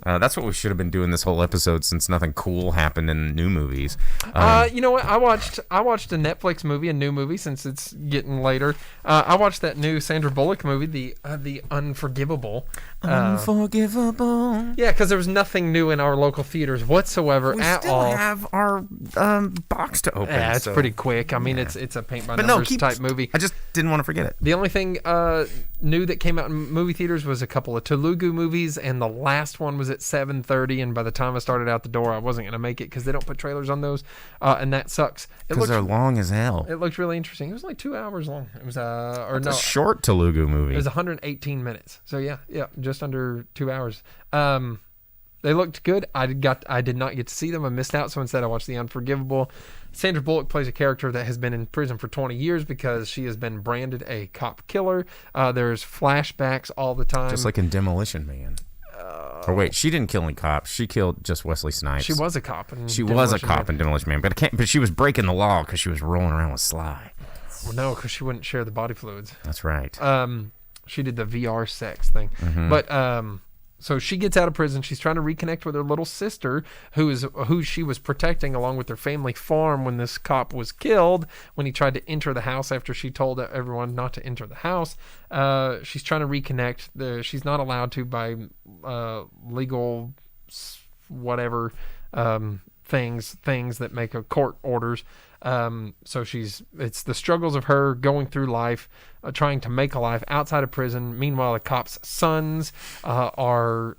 That's what we should have been doing this whole episode, since nothing cool happened in new movies. You know what? I watched a Netflix movie, a new movie, since it's getting later. I watched that new Sandra Bullock movie, the Unforgivable. Unforgivable. Yeah, because there was nothing new in our local theaters whatsoever We at still all. have our box to open. Yeah, it's so- pretty quick. I mean, it's a paint by But no, numbers type movie. I just didn't want to forget it. The only thing new that came out in movie theaters was a couple of Telugu movies, and the last one was at 7:30. And by the time I started out the door, I wasn't gonna make it because they don't put trailers on those, and that sucks. Because they're long as hell. It looked really interesting. It was like 2 hours long. It was or It's no, a short Telugu movie. it was 118 minutes. So yeah, just under 2 hours. They looked good. I did not get to see them. I missed out. So instead, I watched The Unforgivable. Sandra Bullock plays a character that has been in prison for 20 years because she has been branded a cop killer. There's flashbacks all the time. Just like in Demolition Man. Or wait, she didn't kill any cops. She killed just Wesley Snipes. She was a cop. She was a cop in Demolition Man, but she was breaking the law because she was rolling around with Sly. Well, no, because she wouldn't share the body fluids. That's right. She did the VR sex thing. Mm-hmm. But so she gets out of prison. She's trying to reconnect with her little sister, who she was protecting along with their family farm when this cop was killed, when he tried to enter the house after she told everyone not to enter the house. She's trying to reconnect. She's not allowed to by legal whatever things that make a court orders. So it's the struggles of her going through life, trying to make a life outside of prison. Meanwhile, the cops' sons are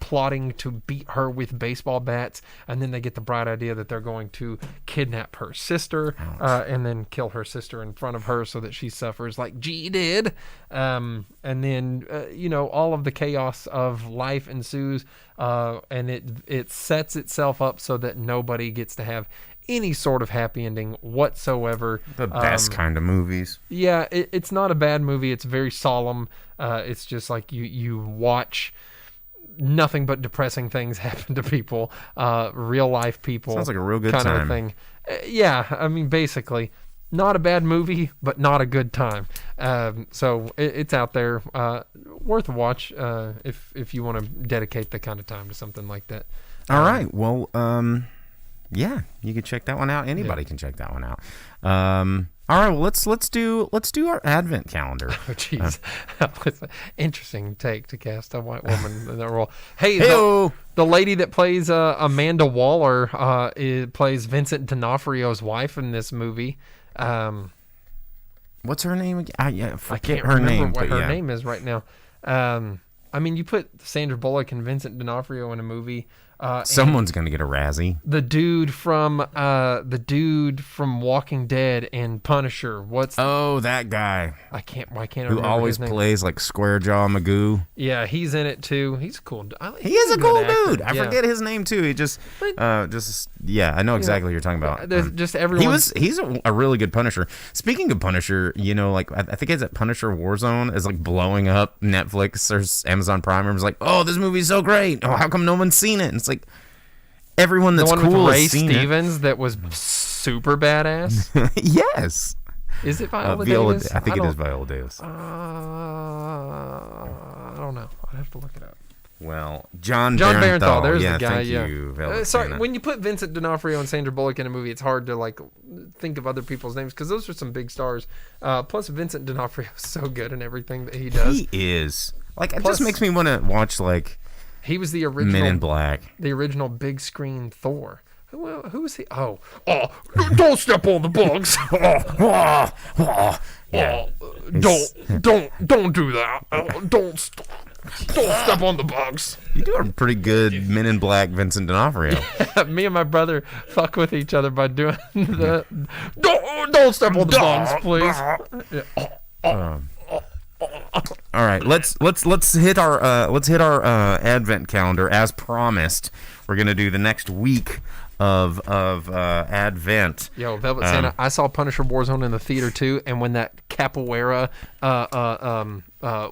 plotting to beat her with baseball bats, and then they get the bright idea that they're going to kidnap her sister and then kill her sister in front of her so that she suffers like G did. And then all of the chaos of life ensues, and it sets itself up so that nobody gets to have any sort of happy ending whatsoever. The best kind of movies. Yeah, it's not a bad movie. It's very solemn. It's just like you watch nothing but depressing things happen to people, real life people. Sounds like a real good kind time. of a thing. Yeah, I mean, basically, not a bad movie, but not a good time. So it's out there, worth a watch if you want to dedicate the kind of time to something like that. All right. Well, yeah, you can check that one out. Anybody can check that one out. All right, well, let's do our Advent calendar. Oh, jeez. It's an interesting take to cast a white woman in that role. Hey, Hey-o. the lady that plays Amanda Waller plays Vincent D'Onofrio's wife in this movie. What's her name again? I I forget can't her remember name. what but her yeah. name is right now. I mean, you put Sandra Bullock and Vincent D'Onofrio in a movie. Someone's gonna get a Razzie. The dude from Walking Dead and Punisher. Oh, that guy I can't who remember always his name. plays like Square Jaw Magoo. Yeah, he's in it too. He's a cool. He is a good cool actor. dude. I Yeah. forget his name too. He just yeah, I know exactly what you're talking about. There's just everyone. He's a really good Punisher. Speaking of Punisher, like I think it's at Punisher Warzone is like blowing up Netflix or Amazon Prime. And was like, oh, this movie's so great. Oh, how come no one's seen it? And it's like everyone the that's one cool with Ray has seen Stevens that was super badass. it. Yes. Is it Viola Viola, Davis? I think it is Viola Davis. I don't know. I'd have to look it up. Well, John Barenthal. There's yeah, the guy. thank Yeah. you, Velvet Sorry, Santa. when you put Vincent D'Onofrio and Sandra Bullock in a movie, it's hard to like think of other people's names because those are some big stars. Plus, Vincent D'Onofrio is so good in everything that he does. He is. Like, it Plus- just makes me want to watch like He was the original Men in Black. the original big screen Thor, who's he? Oh, don't step on the bugs. Yeah. Don't do that. Don't step on the bugs. You do a pretty good Men in Black Vincent D'Onofrio. Me and my brother fuck with each other by doing the don't step on the bugs, please. All right, let's hit our Advent calendar as promised. We're gonna do the next week of Advent. Yo, Velvet Santa. I saw Punisher Warzone in the theater too, and when that capoeira,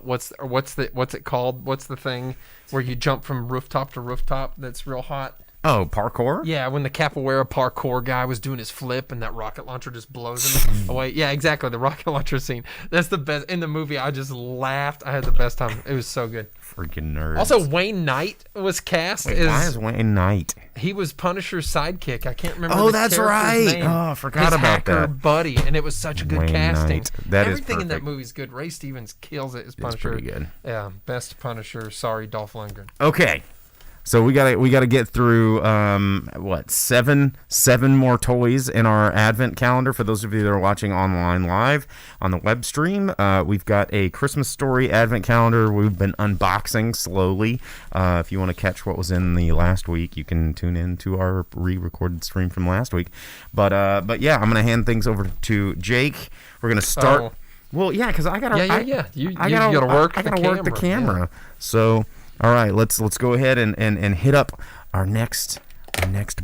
what's it called? What's the thing where you jump from rooftop to rooftop? That's real hot. Oh, parkour? Yeah, when the capoeira parkour guy was doing his flip and that rocket launcher just blows him away. Yeah, exactly. The rocket launcher scene. That's the best. In the movie, I just laughed. I had the best time. It was so good. Freaking nerds. Also, Wayne Knight was cast as... Why is Wayne Knight? He was Punisher's sidekick. I can't remember Oh, the that's character's right. name. Oh, I forgot His about hacker that. buddy, and it was such a good Wayne casting. Knight. That is Everything in that perfect. movie is good. Ray Stevens kills it as It's Punisher. pretty good. Yeah, best Punisher. Sorry, Dolph Lundgren. Okay. So we gotta get through seven more toys in our Advent calendar. For those of you that are watching online live on the web stream, we've got a Christmas Story Advent calendar. We've been unboxing slowly. If you want to catch what was in the last week, you can tune in to our re-recorded stream from last week. But yeah, I'm gonna hand things over to Jake. We're gonna start. Oh. Well, yeah, because I gotta. Yeah. You I gotta work. I gotta work the camera. So. All right, let's go ahead and hit up our next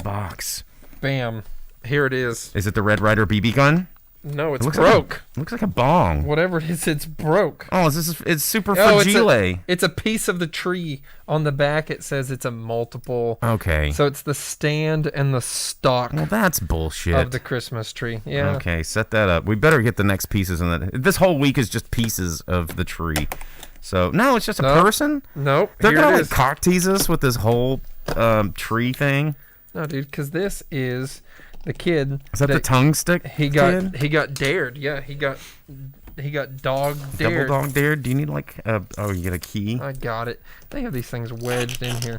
box. Bam. Here it is. Is it the Red Ryder BB gun? No, it's It broke. looks like a bong. Whatever it is, it's broke. Oh, it's super Oh, fragile. it's a piece of the tree. On the back, it says it's a multiple. Okay. So it's the stand and the stalk Well, that's bullshit. of the Christmas tree. Yeah. Okay, set that up. We better get the next pieces in that. This whole week is just pieces of the tree. So no, it's just a person. Nope. They're Here gonna it like is. cock tease us with this whole tree thing. No, dude, because this is the kid. Is that the tongue stick? He kid? got dared. Yeah, he got dog dared. Double dog dared. Do you need like you get a key? I got it. They have these things wedged in here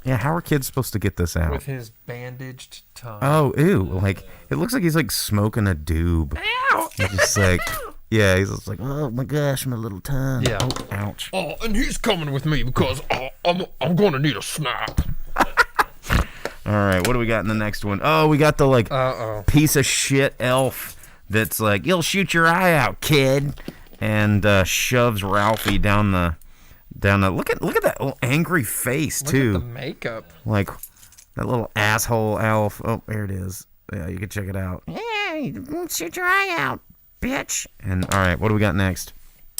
Yeah, how are kids supposed to get this out? with his bandaged tongue. Oh, ew! Like it looks like he's like smoking a doob. Ow! He's just like, yeah, he's just like, oh my gosh, my little tongue. Yeah. Oh, ouch. Oh, and he's coming with me because I'm going to need a snack. All right, what do we got in the next one? Oh, we got the like piece of shit elf that's like, you'll shoot your eye out, kid, and shoves Ralphie down the. Look at that little angry face too. Look at the makeup. Like that little asshole elf. Oh, there it is. Yeah, you can check it out. Hey, shoot your eye out, bitch. And all right, what do we got next?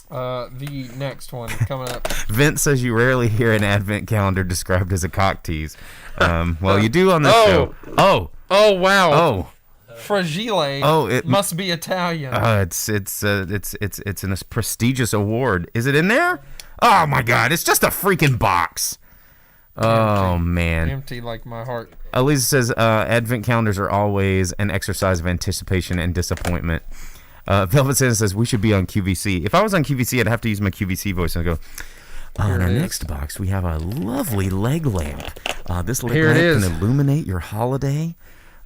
The next one coming up. Vince says you rarely hear an advent calendar described as a cock tease. Well, you do on this show. Oh wow. Oh. Fragile. Oh, it must be Italian. It's in a prestigious award. Is it in there? Oh my God! It's just a freaking box. Oh man. Empty like my heart. Elisa says advent calendars are always an exercise of anticipation and disappointment. Velvet Santa says we should be on QVC. If I was on QVC, I'd have to use my QVC voice and go. In our next box, we have a lovely leg lamp. This leg lamp can illuminate your holiday.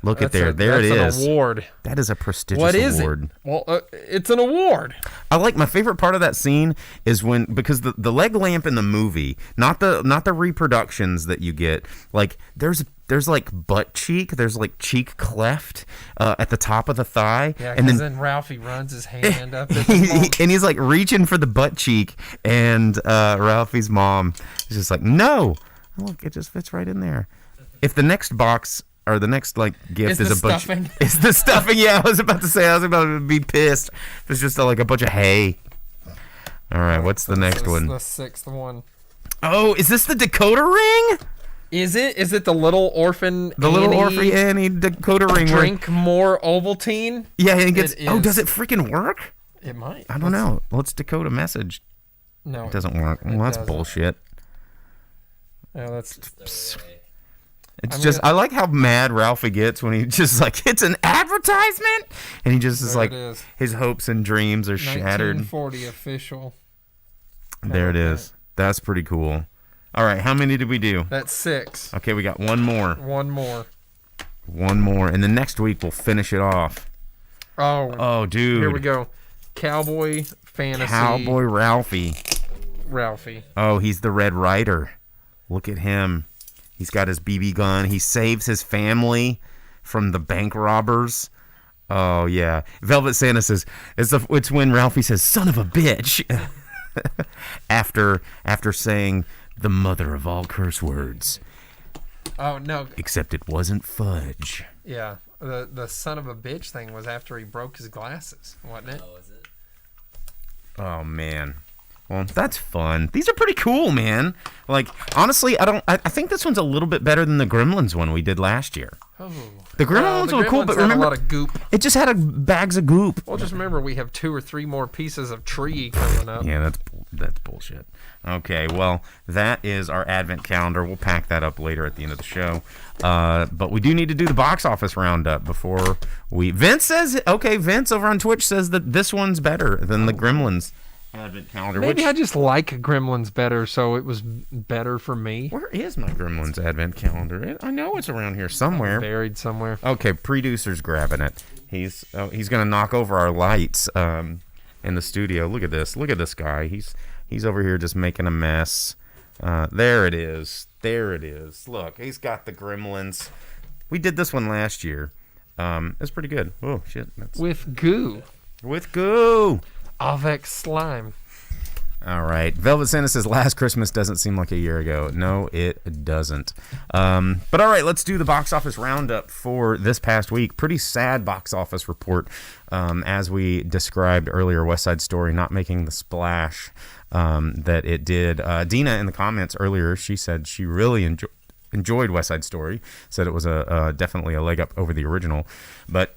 Look at there. There it is. That's an award. That is a prestigious award. Well, it's an award. I like my favorite part of that scene is because the leg lamp in the movie, not the reproductions that you get, like there's like butt cheek, there's like cheek cleft at the top of the thigh. Yeah, and then Ralphie runs his hand up. And he's like reaching for the butt cheek, and Ralphie's mom is just like, no, look, it just fits right in there. If the next box or the next like gift is a bunch, it's the stuffing. Yeah, I was about to be pissed. If it's just like a bunch of hay. All right, what's the next one? The sixth one. Oh, is this the Dakota ring? Is it? Is it the little orphan? Little orphan Annie Dakota ring. Drink more Ovaltine. Yeah, and it gets. Oh, does it freaking work? It might. I don't know. Let's Dakota message. No, it doesn't work. Well, that's bullshit. Yeah, that's. I like how mad Ralphie gets when he just like, it's an advertisement, and he just is like, his hopes and dreams are shattered. 1940 official. There it is. That's pretty cool. All right, how many did we do? That's 6. Okay, we got one more. One more. One more, and then next week we'll finish it off. Oh, dude. Here we go. Cowboy Fantasy. Cowboy Ralphie. Oh, he's the Red Rider. Look at him. He's got his BB gun. He saves his family from the bank robbers. Oh, yeah. Velvet Santa says, it's when Ralphie says, son of a bitch, after saying the mother of all curse words. Oh, no. Except it wasn't fudge. Yeah. The son of a bitch thing was after he broke his glasses, wasn't it? Oh, is it? Oh, man. Well, that's fun. These are pretty cool, man. Like, honestly, I think this one's a little bit better than the Gremlins one we did last year. Oh. The Gremlins were cool, but remember, a lot of goop. It just had bags of goop. Well, just remember we have 2 or 3 more pieces of tree coming up. Yeah, that's bullshit. Okay, well, that is our advent calendar. We'll pack that up later at the end of the show. But we do need to do the box office roundup before we... Vince over on Twitch says that this one's better than the Gremlins advent calendar. Maybe I just like Gremlins better, so it was better for me. Where is my Gremlins advent calendar? I know it's around here somewhere. Buried somewhere. Okay, producer's grabbing it. He's gonna knock over our lights in the studio. Look at this. Look at this guy. He's over here just making a mess. There it is. There it is. Look, he's got the Gremlins. We did this one last year. It's pretty good. Oh shit! With goo. With goo. Avec slime. All right. Velvet Santa says Last Christmas doesn't seem like a year ago. No, it doesn't. But all right, let's do the box office roundup for this past week. Pretty sad box office report. As we described earlier, West Side Story not making the splash that it did. Dina in the comments earlier, she said she really enjoyed West Side Story. Said it was definitely a leg up over the original. But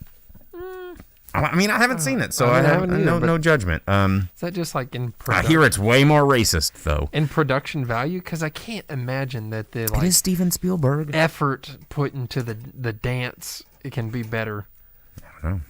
I mean, I haven't seen it, so I have no judgment. Is that just like in production? I hear it's way more racist, though. In production value? Because I can't imagine that the it is Steven Spielberg. Effort put into the dance, it can be better. I don't know.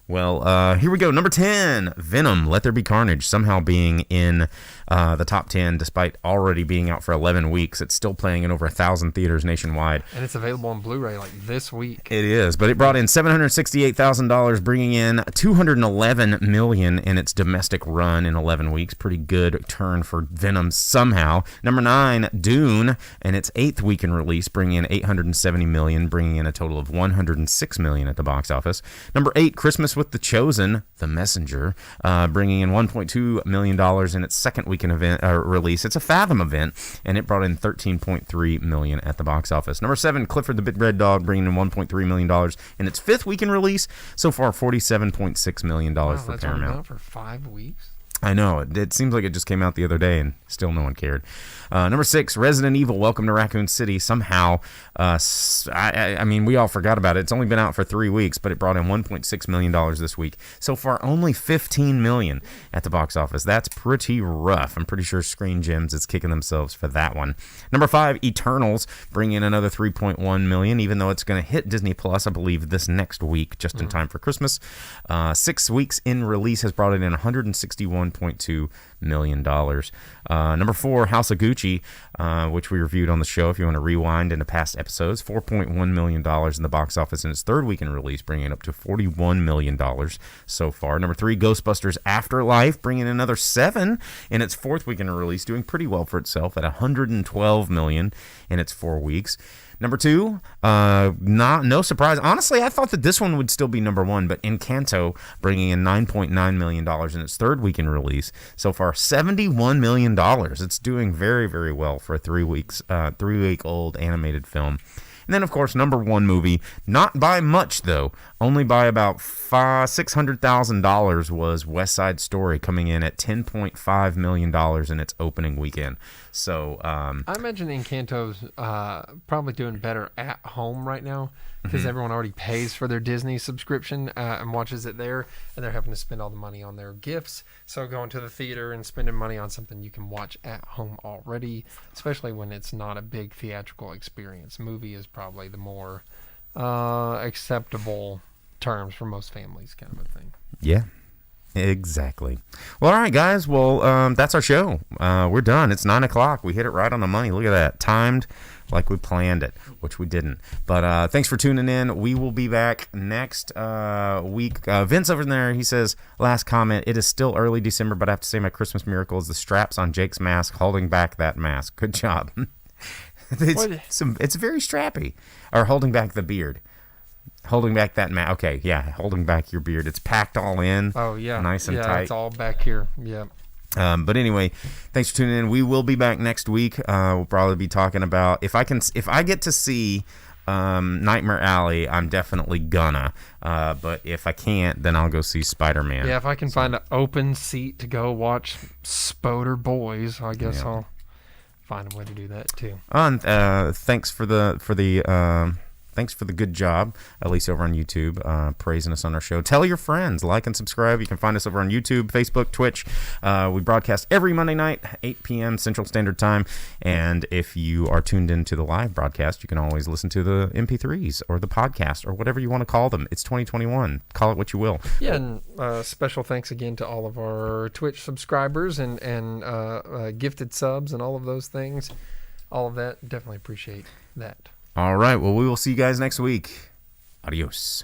Well, here we go. Number 10, Venom, Let There Be Carnage, somehow being in the top 10 despite already being out for 11 weeks. It's still playing in over 1,000 theaters nationwide. And it's available on Blu-ray like this week. It is, but it brought in $768,000, bringing in $211 million in its domestic run in 11 weeks. Pretty good turn for Venom somehow. Number 9, Dune, and its 8th week in release, bringing in $870 million, bringing in a total of $106 million at the box office. Number 8, Christmas with the Chosen, The Messenger, bringing in $1.2 million in its second weekend release. It's a Fathom event, and it brought in $13.3 million at the box office. Number 7, Clifford the Big Red Dog, bringing in $1.3 million in its fifth weekend release. So far, $47.6 million for that's Paramount. Only out for 5 weeks. I know. It seems like it just came out the other day and still no one cared. Number 6, Resident Evil, Welcome to Raccoon City. Somehow, I mean, we all forgot about it. It's only been out for 3 weeks, but it brought in $1.6 million this week. So far, only $15 million at the box office. That's pretty rough. I'm pretty sure Screen Gems is kicking themselves for that one. Number 5, Eternals, bring in another $3.1 million, even though it's going to hit Disney Plus, I believe, this next week, just in time for Christmas. 6 weeks in release has brought it in $161.2 million. Number 4, House of Gucci, which we reviewed on the show if you want to rewind into past episodes. $4.1 million in the box office in its third week in release, bringing it up to $41 million so far. Number 3, Ghostbusters Afterlife, bringing in another $7 in its fourth week in release, doing pretty well for itself at $112 million in its 4 weeks. Number 2, no surprise. Honestly, I thought that this one would still be number 1, but Encanto bringing in $9.9 million in its third week in release. So far, $71 million. It's doing very, very well for a 3-week-old animated film. And then, of course, number 1 movie, not by much, though, only by about $600,000 was West Side Story, coming in at $10.5 million in its opening weekend. So I imagine Encanto's probably doing better at home right now because everyone already pays for their Disney subscription and watches it there, and they're having to spend all the money on their gifts. So going to the theater and spending money on something you can watch at home already, especially when it's not a big theatrical experience. Movie is probably the more acceptable terms for most families, kind of a thing. Yeah. Exactly. Well, all right, guys. Well, that's our show. We're done. It's 9 o'clock. We hit it right on the money. Look at that. Timed like we planned it, which we didn't. But thanks for tuning in. We will be back next week. Vince over there, he says, last comment, it is still early December, but I have to say my Christmas miracle is the straps on Jake's mask holding back that mask. Good job. It's very strappy. Or holding back the beard. Holding back that okay, yeah, holding back your beard. It's packed all in. Oh, yeah. Nice and tight. Yeah, it's all back here. Yeah. But anyway, thanks for tuning in. We will be back next week. We'll probably be talking about if I get to see Nightmare Alley, I'm definitely gonna. But if I can't, then I'll go see Spider-Man. Yeah, if I can find an open seat to go watch Spoder Boys, I guess I'll find a way to do that too. And thanks for the good job, at least over on YouTube, praising us on our show. Tell your friends, like and subscribe. You can find us over on YouTube, Facebook, Twitch. We broadcast every Monday night, 8 p.m. Central Standard Time. And if you are tuned into the live broadcast, you can always listen to the MP3s or the podcast or whatever you want to call them. It's 2021. Call it what you will. Yeah, and special thanks again to all of our Twitch subscribers and gifted subs and all of those things. All of that, definitely appreciate that. All right. Well, we will see you guys next week. Adios.